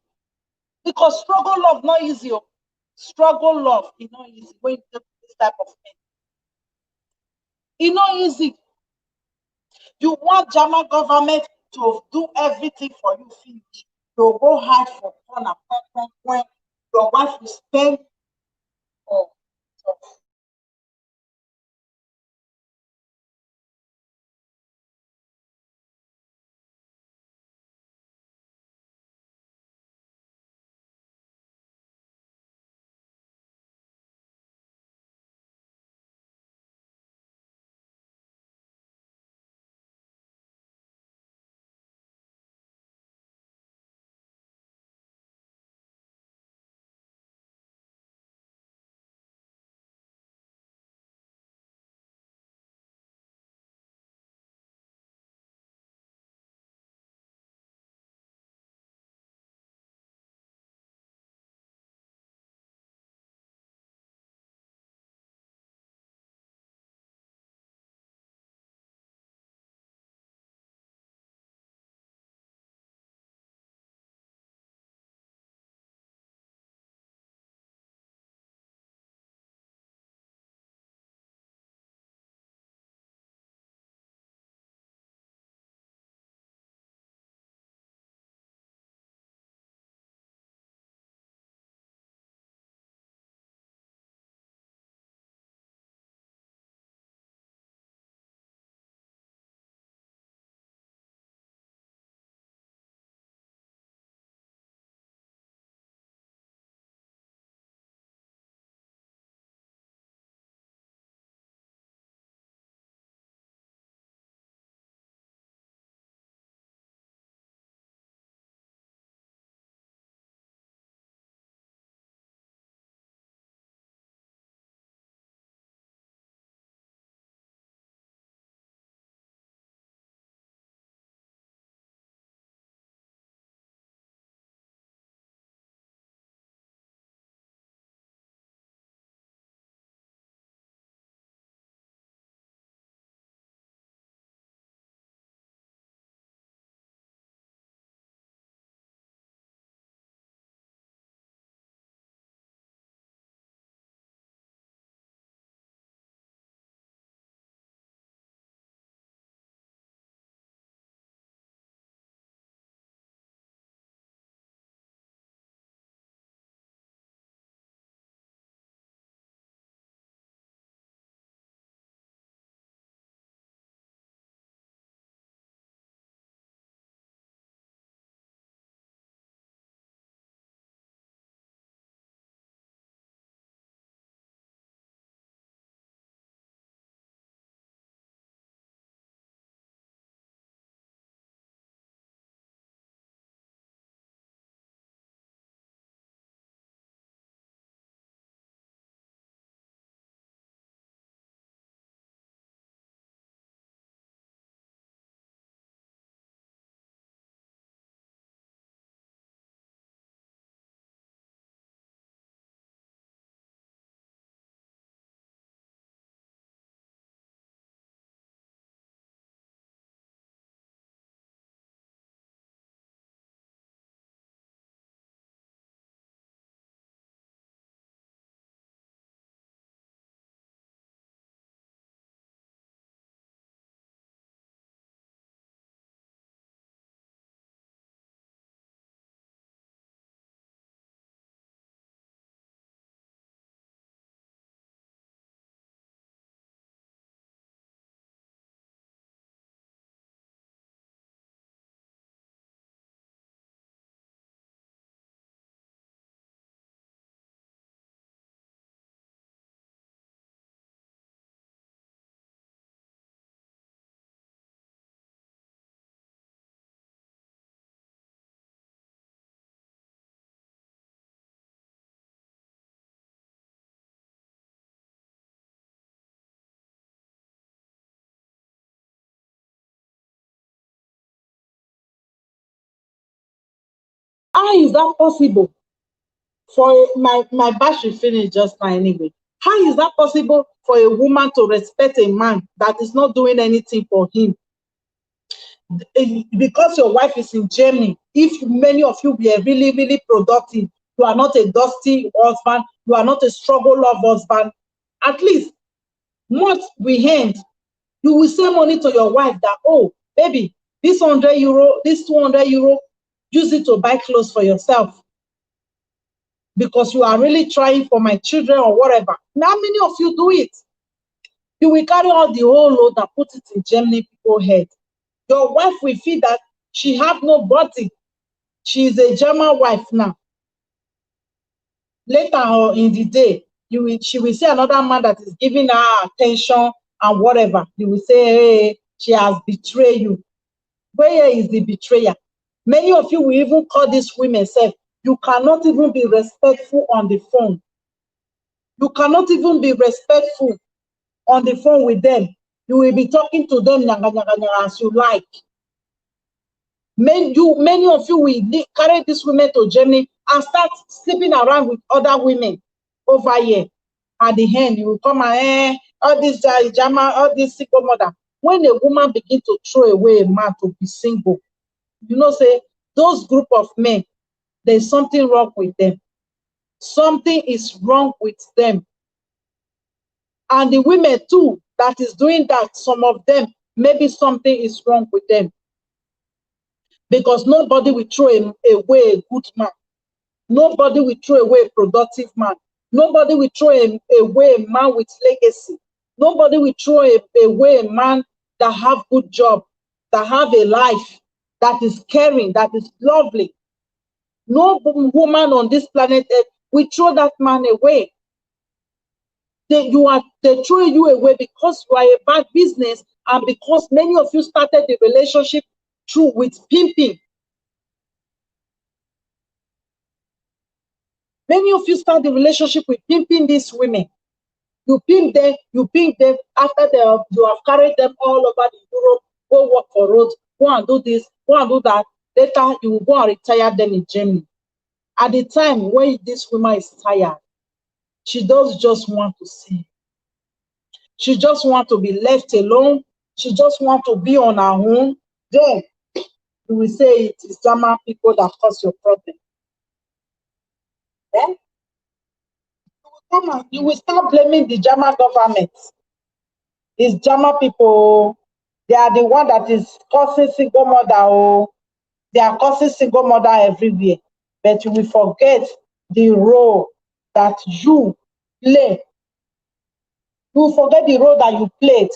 Because struggle love not easy. Struggle love is not easy when you take this type of thing. It's not easy. You want German government to do everything for you, finish. You go hide for corner when your wife will spend. Oh, How is that possible? My battery finished just now anyway. How is that possible for a woman to respect a man that is not doing anything for him? Because your wife is in Germany, if many of you were really, really productive, you are not a dusty husband, you are not a struggle love husband, at least month we end, you will send money to your wife that, oh, baby, this 100 euro, this 200 euro, use it to buy clothes for yourself. Because you are really trying for my children or whatever. Now, many of you do it. You will carry all the whole load and put it in Germany people's head. Your wife will feel that she have no body. She is a German wife now. Later in the day, she will see another man that is giving her attention and whatever. You will say, hey, she has betrayed you. Where is the betrayer? Many of you will even call these women self. You cannot even be respectful on the phone. You cannot even be respectful on the phone with them. You will be talking to them as you like. Many of you will carry these women to Germany and start sleeping around with other women over here. At the end, you will come and all this German, all this single mother. When a woman begins to throw away a man to be single, you know, say those group of men, there's something wrong with them. Something is wrong with them. And the women too that is doing that, some of them, maybe something is wrong with them. Because nobody will throw away a good man. Nobody will throw away a productive man. Nobody will throw away a man with legacy. Nobody will throw away a man that have good job, that have a life, that is caring, that is lovely. No woman on this planet Earth will throw that man away. They throw you away because you are a bad business and because many of you started the relationship with pimping. Many of you start the relationship with pimping these women. You pimp them after you have carried them all over the Europe, go work for roads, go and do this, go and do that. Later, you will go and retire them in Germany. At the time when this woman is tired, she does just want to see. She just wants to be left alone. She just wants to be on her own. Then you will say it is German people that cause your problem. Then you will start blaming the German government. It's German people. They are the one that is causing single mother. Oh, they are causing single mother everywhere. But you will forget the role that you play. You will forget the role that you played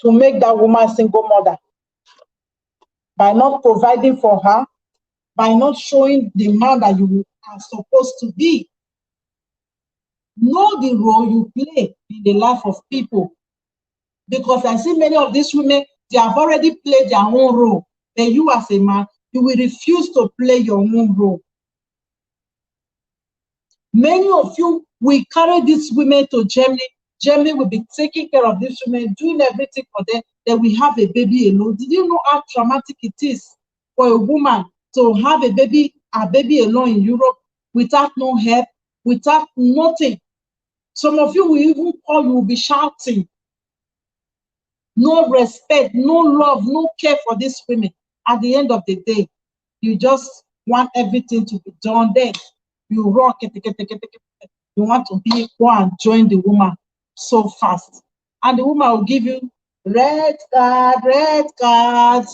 to make that woman single mother. By not providing for her, by not showing the man that you are supposed to be. Know the role you play in the life of people. Because I see many of these women, they have already played their own role. Then you as a man, you will refuse to play your own role. Many of you will carry these women to Germany. Germany will be taking care of these women, doing everything for them. Then we have a baby alone. Did you know how traumatic it is for a woman to have a baby alone in Europe without no help, without nothing? Some of you will even call, you will be shouting. No respect, no love, no care for these women. At the end of the day, you just want everything to be done. Then you rock it, you want to go and join the woman so fast. And the woman will give you red card.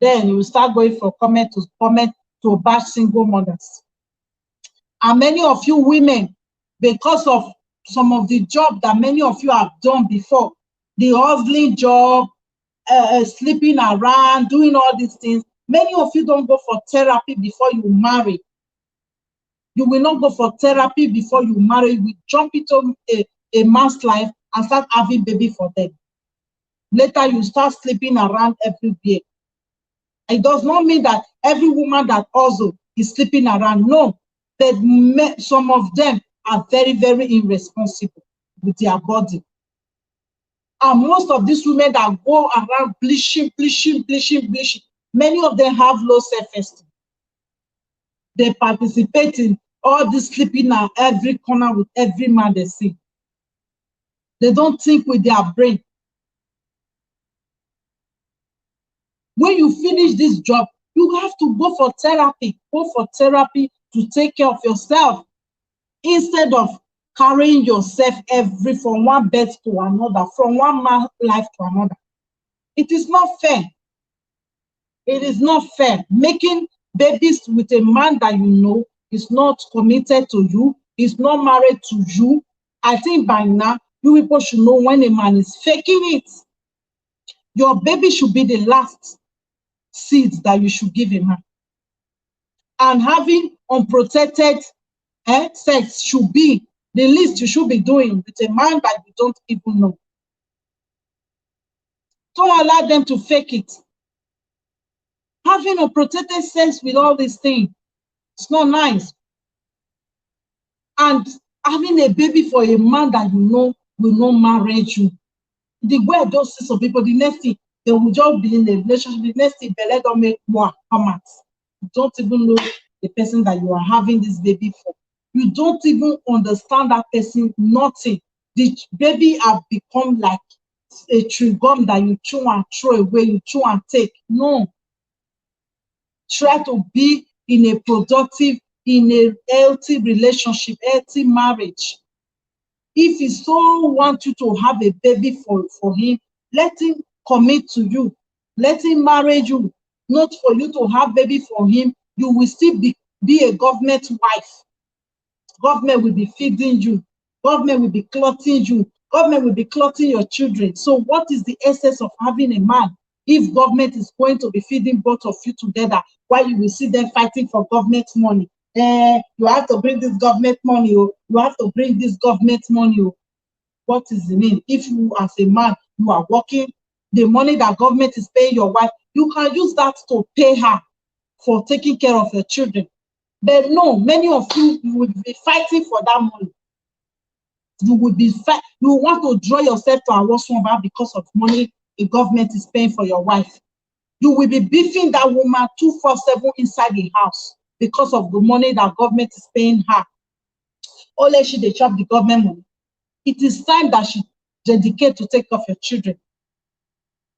Then you start going from comment to bash single mothers. And many of you women, because of some of the job that many of you have done before, the hustling job, sleeping around, doing all these things, many of you don't go for therapy before you marry. You will not go for therapy before you marry. You will jump into a man's life and start having baby for them. Later, you start sleeping around everywhere. It does not mean that every woman that also is sleeping around. No, that some of them are very, very irresponsible with their body. And most of these women that go around bleaching, many of them have low self-esteem. They participate in all this sleeping at every corner with every man they see. They don't think with their brain. When you finish this job, you have to go for therapy. Go for therapy to take care of yourself instead of carrying yourself from one bed to another, from one man's life to another. It is not fair. It is not fair. Making babies with a man that you know is not committed to you, is not married to you. I think by now, you people should know when a man is faking it. Your baby should be the last seed that you should give a man. And having unprotected sex should be the least you should be doing with a man that you don't even know. Don't allow them to fake it. Having unprotected sex with all these things, it's not nice. And having a baby for a man that you know will not marry you. The way I don't see some people, the next thing, they will just be in a relationship, the next thing, they don't make more come out. You don't even know the person that you are having this baby for. You don't even understand that person, nothing. The baby have become like a chewing gum that you chew and throw away, you chew and take. No. Try to be in a productive, in a healthy relationship, healthy marriage. If he so wants you to have a baby for him, let him commit to you. Let him marry you. Not for you to have baby for him. You will still be a government wife. Government will be feeding you. Government will be clothing you. Government will be clothing your children. So what is the essence of having a man if government is going to be feeding both of you together while you will see them fighting for government money? You have to bring this government money. You have to bring this government money. What is the mean? If you as a man, you are working, the money that government is paying your wife, you can use that to pay her for taking care of your children. But no, many of you will be fighting for that money. You will be you want to draw yourself to a war because of money the government is paying for your wife. You will be beefing that woman 247 inside the house because of the money that government is paying her. Only she dey chop the government money. It is time that she dedicate to take care of your children.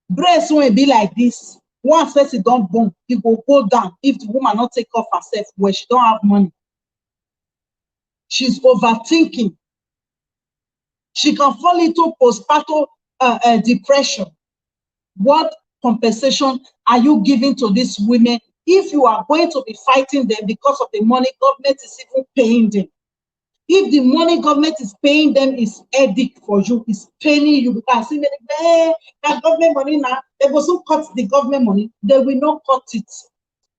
Breast won't be like this. Once person don't born, it will go down if the woman not take care of herself where she don't have money. She's overthinking. She can fall into postpartum depression. What compensation are you giving to these women if you are going to be fighting them because of the money government is even paying them? If the money government is paying them is headache for you, is paying you because that government money now, they will soon cut the government money. They will not cut it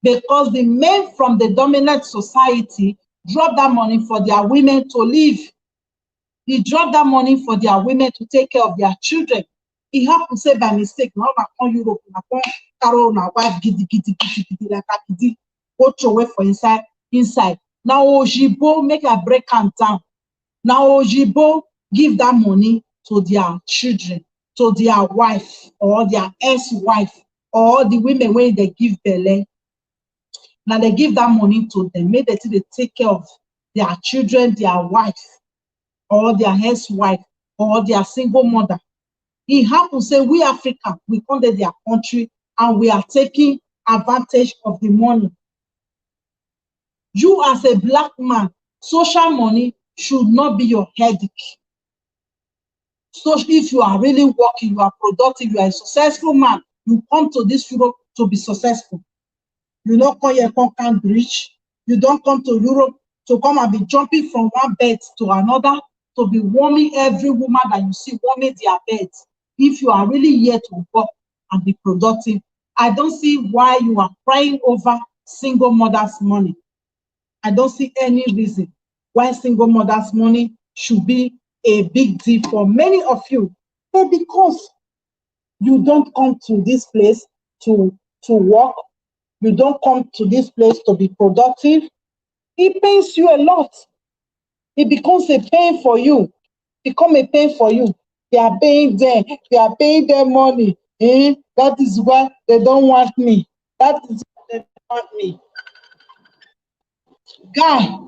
because the men from the dominant society drop that money for their women to live. They drop that money for their women to take care of their children. He happen say by mistake, now I come Europe, I come carry my wife giddy like a giddy, go throw away for inside. Now Ojibo make a break am down. Now Ojibo give that money to their children, to their wife or their ex-wife or the women when they give belle. Now they give that money to them, make they take care of their children, their wife, or their ex-wife, or their single mother. It happens say we Africa, we come to their country and we are taking advantage of the money. You as a black man, social money should not be your headache. So if you are really working, you are productive, you are a successful man, you come to this Europe to be successful. You don't come here, come bridge. You don't come to Europe to come and be jumping from one bed to another, to be warming every woman that you see warming their beds. If you are really here to work and be productive, I don't see why you are crying over single mothers' money. I don't see any reason why single mothers' money should be a big deal for many of you. But because you don't come to this place to work, you don't come to this place to be productive, it pains you a lot. It becomes a pain for you. Become a pain for you. They are paying them. They are paying their money. That is why they don't want me. That is why they don't want me. Guy,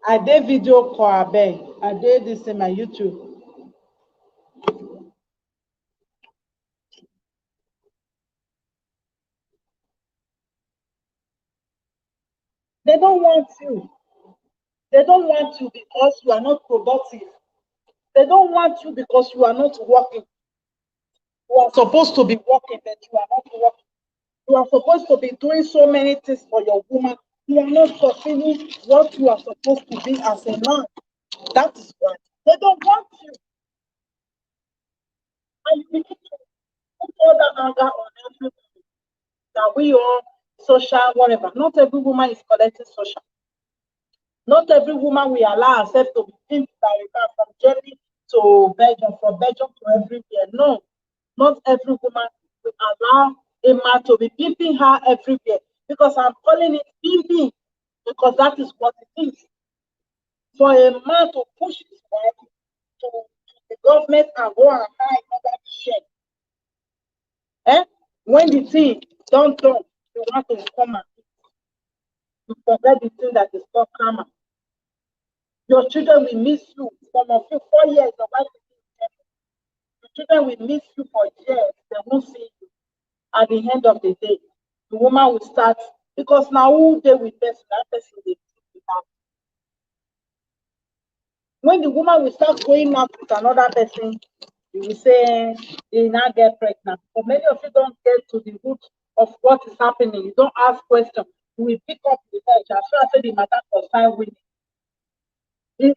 I did video call abeg. I did this in my YouTube. They don't want you. They don't want you because you are not productive. They don't want you because you are not working. You are supposed to be working, but you are not working. You are supposed to be doing so many things for your woman. You are not fulfilling what you are supposed to be as a man. That is why they don't want you. And you begin to put all that anger on everybody. That we all social, whatever. Not every woman is collecting social. Not every woman will allow herself to be pimped by a man from Germany to Belgium, from Belgium to everywhere. No, not every woman will allow a man to be pimping her everywhere. Because I'm calling it pimping, because that is what it is. For a man to push his wife to the government and go and hide under the shed. Eh? When the thing don't done, you want to come and you forget the thing that is called karma. Your children will miss you. Some of you, 4 years, your wife your children will miss you for years. They won't see you. At the end of the day, the woman will start, because now who they will person, that person they without. When the woman will start going out with another person, you will say they now get pregnant. But many of you don't get to the root of what is happening. You don't ask questions. You will pick up the edge. As far as the matter concern winning.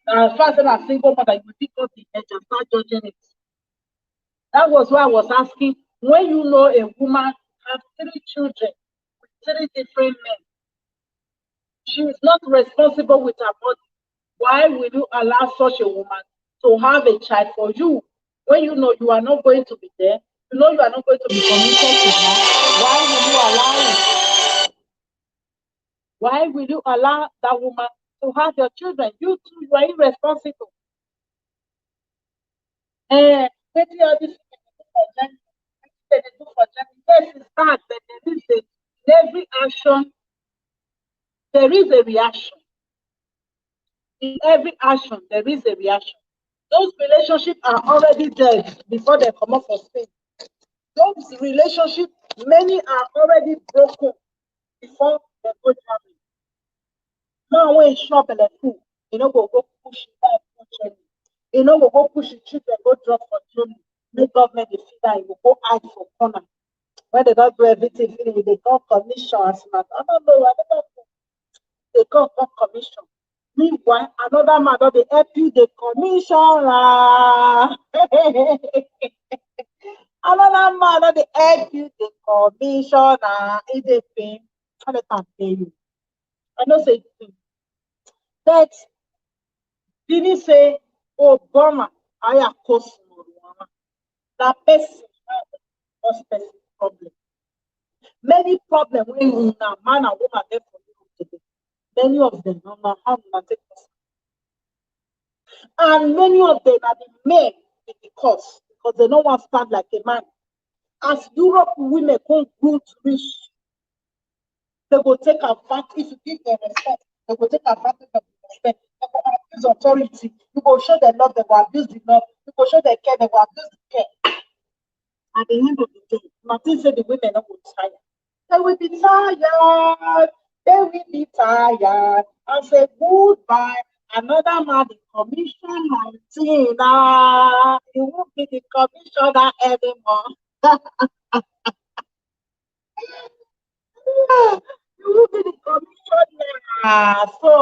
As far as a single mother, you will pick up the edge and start judging it. That was why I was asking, when you know a woman has 3 children with 3 different men, she is not responsible with her body. Why will you allow such a woman to have a child for you when you know you are not going to be there? You know you are not going to be committed to her. Why will you allow it? Why will you allow that woman to have your children? You too, you are irresponsible. What do all these people do for them? They do for them. Yes, it's bad, but there is a, in every action, there is a reaction. In every action, there is a reaction. Those relationships are already dead before they come up for space. Those relationships, many are already broken before they go traveling. Now when you shop and food, you know go push it down, push it. You know go push it, children go drop for training. Make government dey feed that, you go go hide for corner. When they don't do everything, finish, they come commission as much. I don't know, I don't know. They come commission. Meanwhile, another man don dey help you the commissioner. Another man don dey help you the commissioner. E dey pain. I let am pay you. I know say it pain. But Bini say, Obama, I cause that person cause person problem. Many problems when you now man and woman there for you today. Many of them no know how to take us. And many of them are the men in the cause because they don't want to stand like a man. As Europe women can't grow to reach, they will take advantage. If you give them respect, they will take advantage of the respect. They will abuse authority. You will show them love, they will abuse the love. You will show them care, they will abuse the care. At the end of the day, Martin said the women are tired. They will be tired. They will be tired. And say goodbye. Another man, the commission 19. He won't be the commissioner anymore. You will be the commissioner. So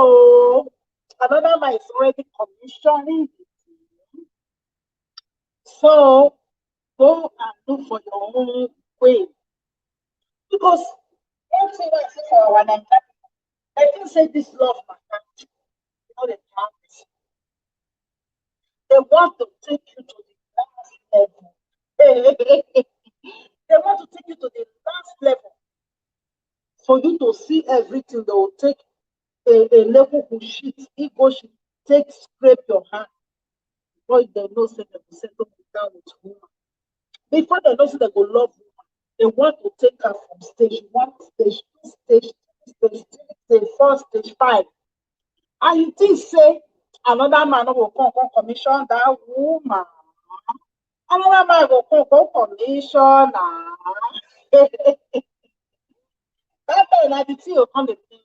another man is already commissioning. So go and look for your own way. Because everything I say for our Nigeria, I think say this love matter. You know the practice. They want to take you to the last level. They want to take you to the last level. For you to see everything, they will take a level who shit, ego shit, take scrape your hand. Before they know say they will settle down with woman. Before they know say they will love woman. They want to take her from stage 1, stage 2, stage 3, stage 3, stage 4, stage 5. And you think, say, another man will come commission that woman. Another man will come commission. That time, I did see you come the thing.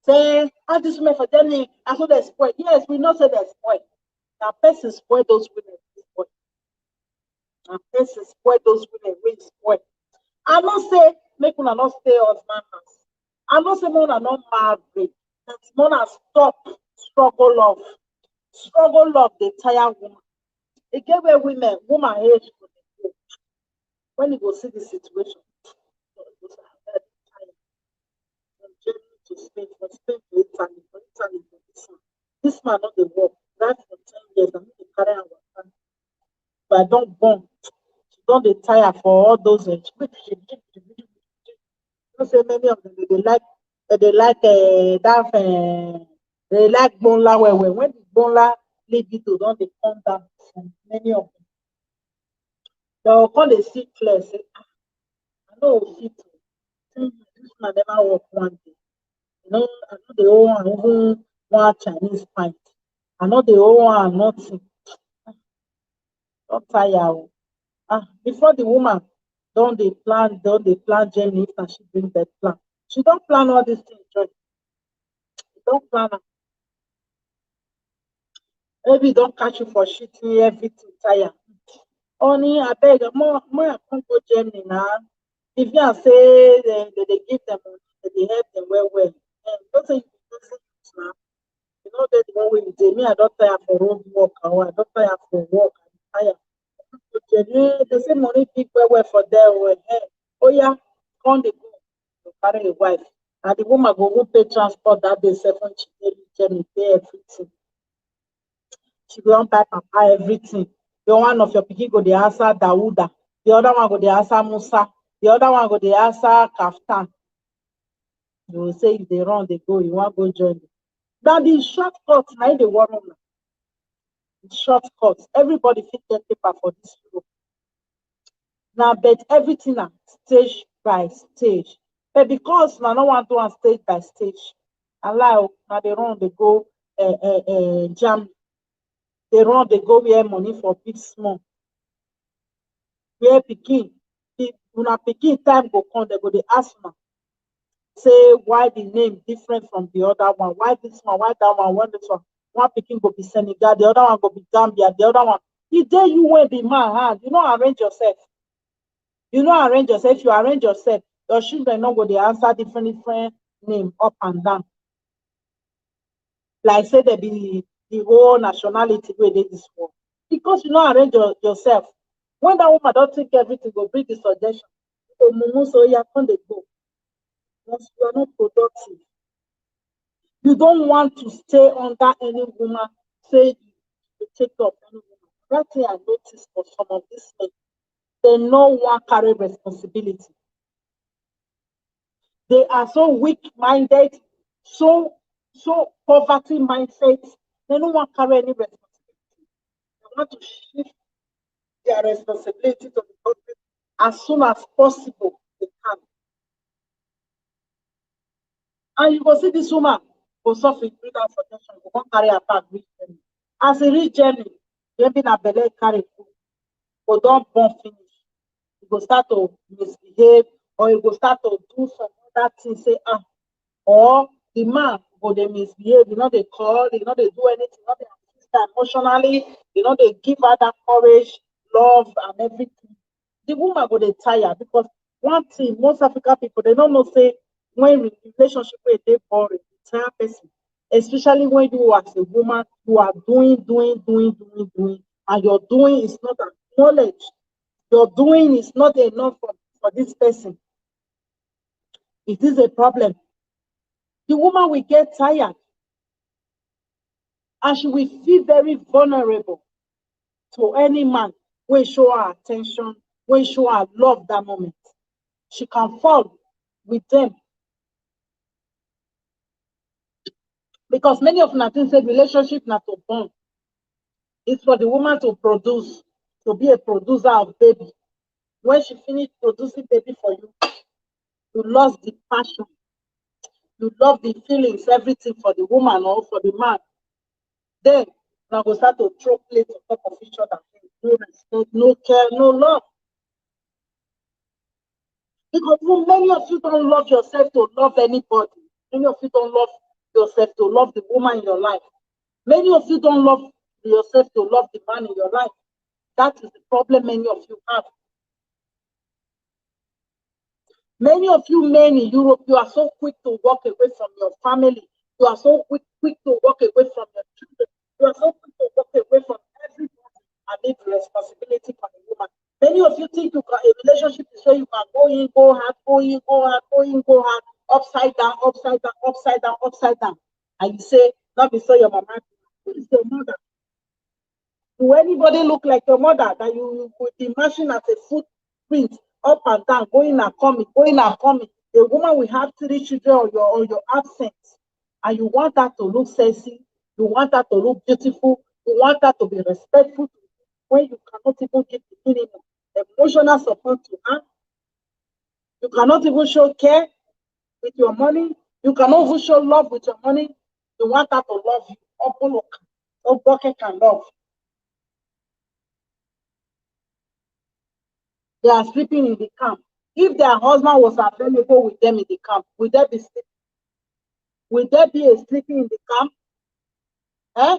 Say, how this woman for them, I saw they spoil. Yes, we know say they spoil. Now, person spoil those women. Spoil. Now, person spoil those women. We spoil. I not say make una not stay husband house. I not say una not married. That's una stop struggle love. Struggle love the entire woman. It gave a woman age for the go. When you go see the situation, you go say, "Ah, I'm tired." From Germany to Spain, from Spain to Italy, from Italy to this one. This man not the work. That for 10 years, I'm going to carry our family. But I don't born. She don't dey tire for all those you say many of them they like that they like bonla well well. When the bonla libido don dey come down from many of them, they will come dey see clear say I no go fit this man never work one day. I know dey owe am even one Chinese pint. I no dey owe am nothing. Don tire o. Before the woman don dey plan journey if na she bring that plan. She don plan all these things join. She don plan am. Maybe e don catch you for shitting everything tire. Honey, abeg more I come go Germany na. If you say they dey give them money, they dey help them well well. No say you be busy youth na. You no get the one wey you dey. Me, I don tire for road work or I don tire for work. I'm tired. They say money big well well for there. Oh yeah, come dey go. To carry a wife. And the woman go even pay transport that day, 7 she journey, pay everything. She go don buy papa everything. The one of your pikin go dey answer Dawuda. The other one go dey answer Musa. The other one go dey answer Kaftan. You go say if they run, they go, you wan go join them. Now the shortcut, na im dey worry una. The shortcut. Everybody fit get paper for this Europe. Now, but everything na stage by stage. But because una no wan do am stage by stage, allow na dey run dey go Germany. Dey run dey go where money for big small. Where pikin, una pikin time go come, dem go dey ask una say why the name different from the other one, why this one, why that one, when this one pikin go be Senegal, the other one go be Gambia, the other one. E dey you wey be man hand, you no arrange yourself. You no arrange yourself. If you arrange yourself, your children no go dey answer different name up and down. Like say they be the whole nationality wey dey this world. Because you no arrange yourself. When that woman don think everything, go bring the suggestion. So mumu so yeah, come dey go. Once you are not productive, you don't want to stay under any woman, say you take up any woman. That thing I noticed for some of these men, they no want carry responsibility. They are so weak-minded, so poverty mindset. They don't want carry any responsibility. They want to shift their responsibility to the government as soon as possible. They can. And you go see this woman go suffer without protection, go come carry her bag reach Germany. As e reach Germany, maybe na belle carry food, go don born finish. You go start to misbehave, or you go start to do some other things, say or the man go dey misbehave, you know they call, you know they do anything, you know they assist her emotionally, you know they give her that courage, love, and everything. The woman go dey tire because one thing, most African people, they don't know say when relationship wey dey boring, the tire person, especially when you as a woman, you are doing, and your doing is not acknowledged. Your doing is not enough for this person. It is a problem. The woman will get tired and she will feel very vulnerable to any man when show her attention, when show her love that moment. She can fall with them. Because many of them think say relationship not to bond. It's for the woman to produce, to be a producer of baby. When she finished producing baby for you, you lost the passion, you love the feelings, everything for the woman or for the man. Then now go start to throw plates on top of each other. No respect, no care, no love. Because many of you don't love yourself to love anybody. Many of you don't love yourself to love the woman in your life. Many of you don't love yourself to love the man in your life. That is the problem many of you have. Many of you men in Europe, you are so quick to walk away from your family. You are so quick to walk away from your children. You are so quick to walk away from everybody and leave the responsibility for the woman. Many of you think you can, a relationship is where you can go in, go hard, go in, go hard, go in, go hard, upside down, upside down, upside down, upside down. And you say, not be so your mama, it's your mother. Do anybody look like your mother that you would be marching as a footprint up and down, going and coming, going and coming? A woman will have 3 children or your absence, and you want her to look sexy, you want her to look beautiful, you want her to be respectful when you cannot even give the minimum emotional support to her. You cannot even show care with your money. You cannot even show love with your money. You want her to love you. Open can love. They are sleeping in the camp. If their husband was available with them in the camp, would there be sleeping? Would there be a sleeping in the camp? Eh?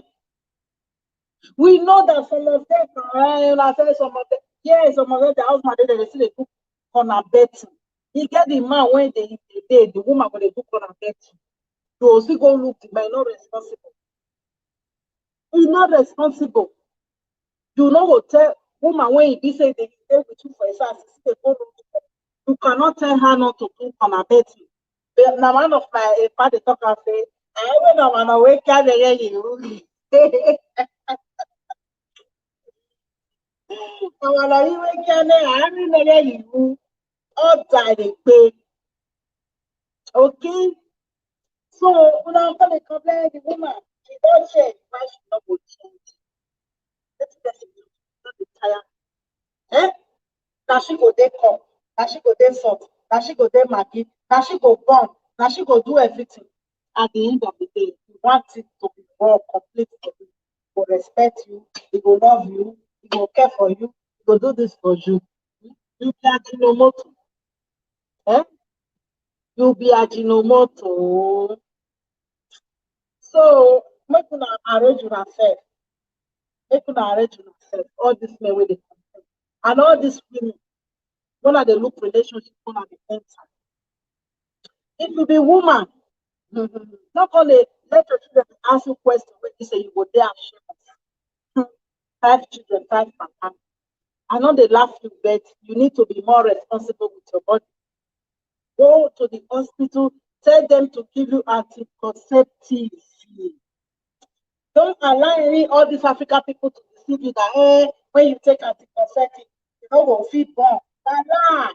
We know that some of them, I say some of them, yes, some of them, the husband, they still do corner betting. You get the man when the woman when they do corner betting. You also go look the man not responsible. He's not responsible. You know what tell woman when he say they stay with you for a you cannot tell her not to do corner betting. Na one of my father talk and say, I when I'm on a wake up you. Àwọn ọ̀nà yìí wé kí ẹni àárín lẹ́yẹ ìlú ọ̀dà ìpè. Okay? So una come dey compare the woman. She don change, why she no go change? Wetin person do? No dey tire. Eh? Na she go dey come, na she go dey salt, na she go dey maggi, na she go burn, na she go do everything. At the end of the day, you want it to be more complete for you. He go respect you, he go love you, he go care for you, he go do this for you. You be Ajinomoto. Eh? You be Ajinomoto. So make una arrange yourself. Make una arrange yourself. All this men wey dey compare. And all these women, when they look relationship, when they enter. If you be woman, not only let your children ask you questions when you say you go there and share 5 children, 5 papa. I know they laugh you, but you need to be more responsible with your body. Go to the hospital, tell them to give you anticonceptives. Don't allow any all these African people to deceive you that when you take anticonceptives, you know will feel born. Nah.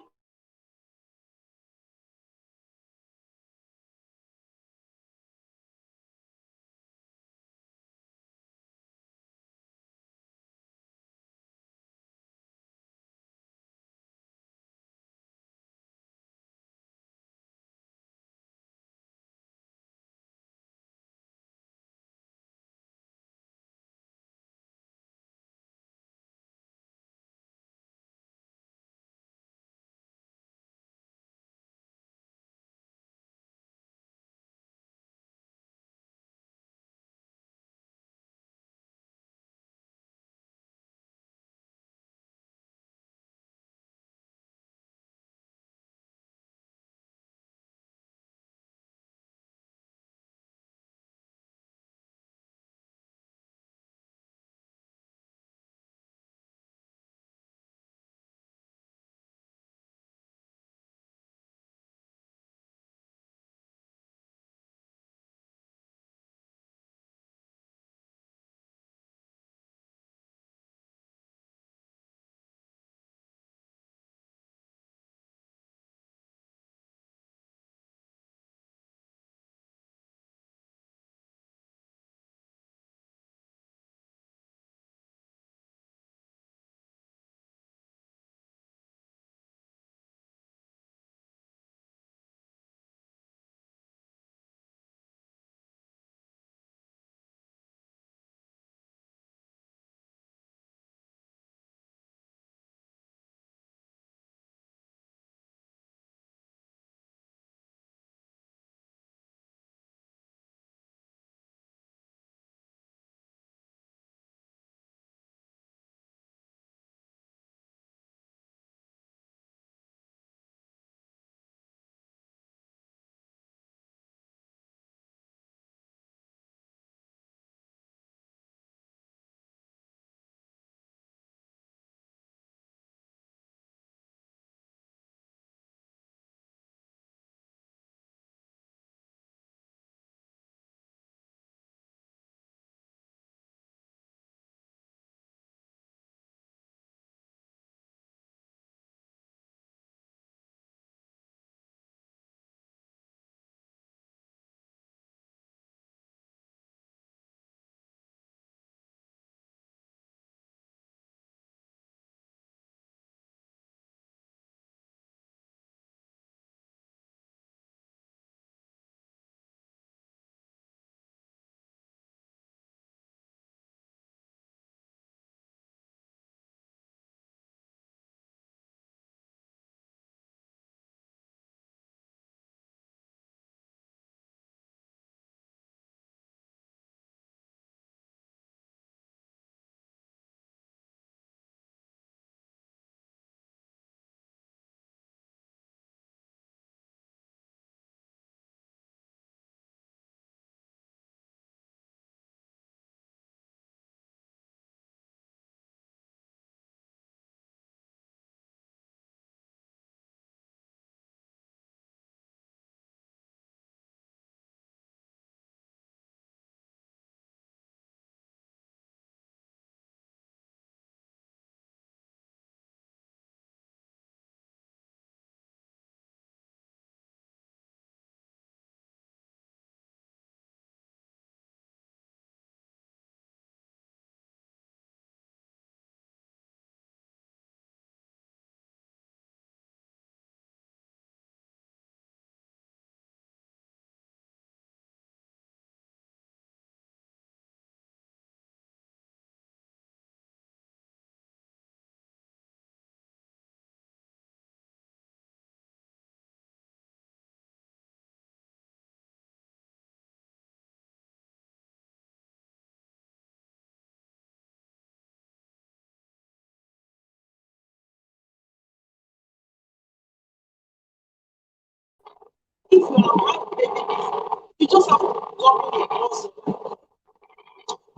If you are having baby before, you just have to double your dose.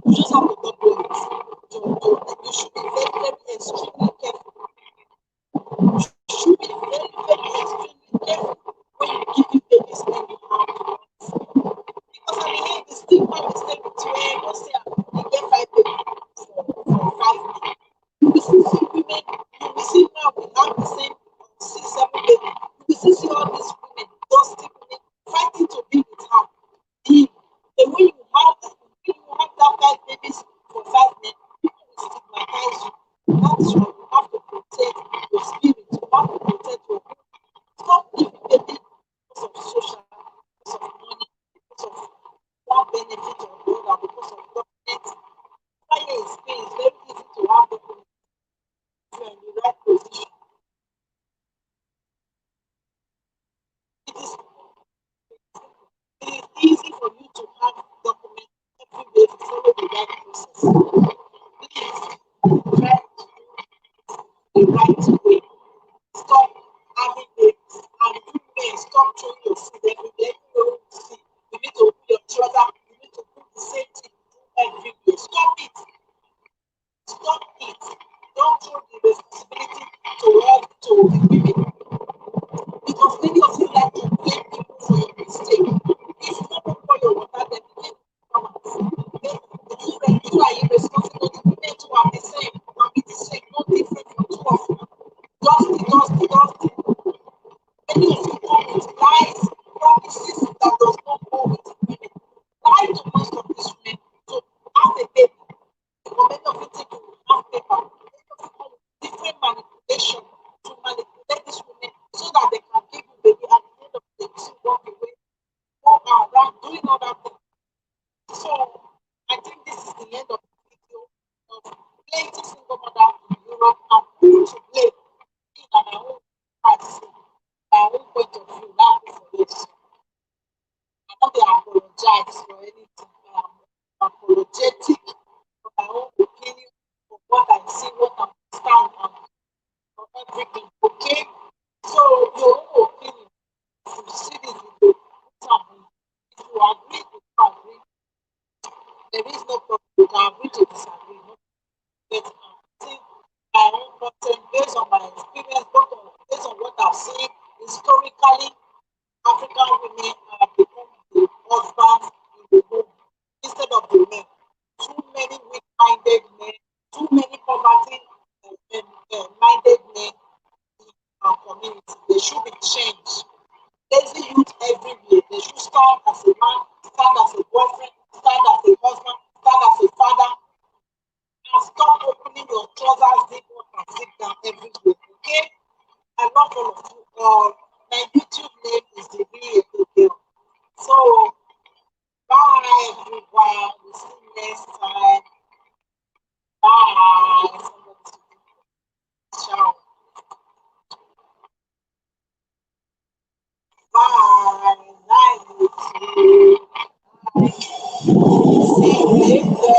You just have to double it. You should be very, very extremely careful. You should be very, very extremely careful when you give babies when you have because I mean, the stigma is there between or say you get 5 baby for 5 men. You will see some women, you will see now we have the same 6, 7 baby. You will see all these women, dusty women, fighting to be with her. The way you have that 5 babies for 5 men, people will stigmatize you. That is why you have to protect your spirit, you have to protect your home. Stop giving baby because of social, because of money, because of one benefit or the other, because of government. Fire is pain. It's very easy to have document if you're in the right position. It is it is easy for you to have documents every day to follow the right process. Please try to do the right way. Stop having babies and you men stop throwing your food every day. Everywhere you see, you need to open your trouser, you need to do the same thing every day. Stop it. Stop it. Don't throw the responsibility to the women because many of you like to blame people for your mistake. If you don't pour your water, then blame farmers. You are irresponsible. The women too are the same. Are the same, no different from two of you. Dusty. Many of you come with lies, promises that does not go with the women. Lie to most of these women to have a baby. Because many of you think you will have paper. Many of you come with different manipulation to manipulate these women so that they can give you baby at the end of the day to walk away, go around doing other things. So I think this is the end of the video of plenty single mother in Europe and who to blame in my own parts, my own point of view now for this. I know they apologize for anything. Apologetic for my own opinion, for what I see, what I understand, and for everything. Okay? So your own opinion, if you see this video, put am in. If you agree, you agree. There is no problem. You can agree to disagree. No, but I think my own content based on my experience, based on what I've seen historically, African women have become the husbands in the home instead of the men. Too many weak-minded men, too many poverty-minded men in our community. They should be changed. Lazy youth everywhere. They should stand as a man, stand as a boyfriend, stand as a husband, stand as a father, and stop opening your trousers zip up and zip down everywhere. Okay? I love all of you all. My YouTube name is the Be Girl. So bye everyone. We'll see you next time. Bye. Ciao. Bye. Bye YouTube. Bye. See you later.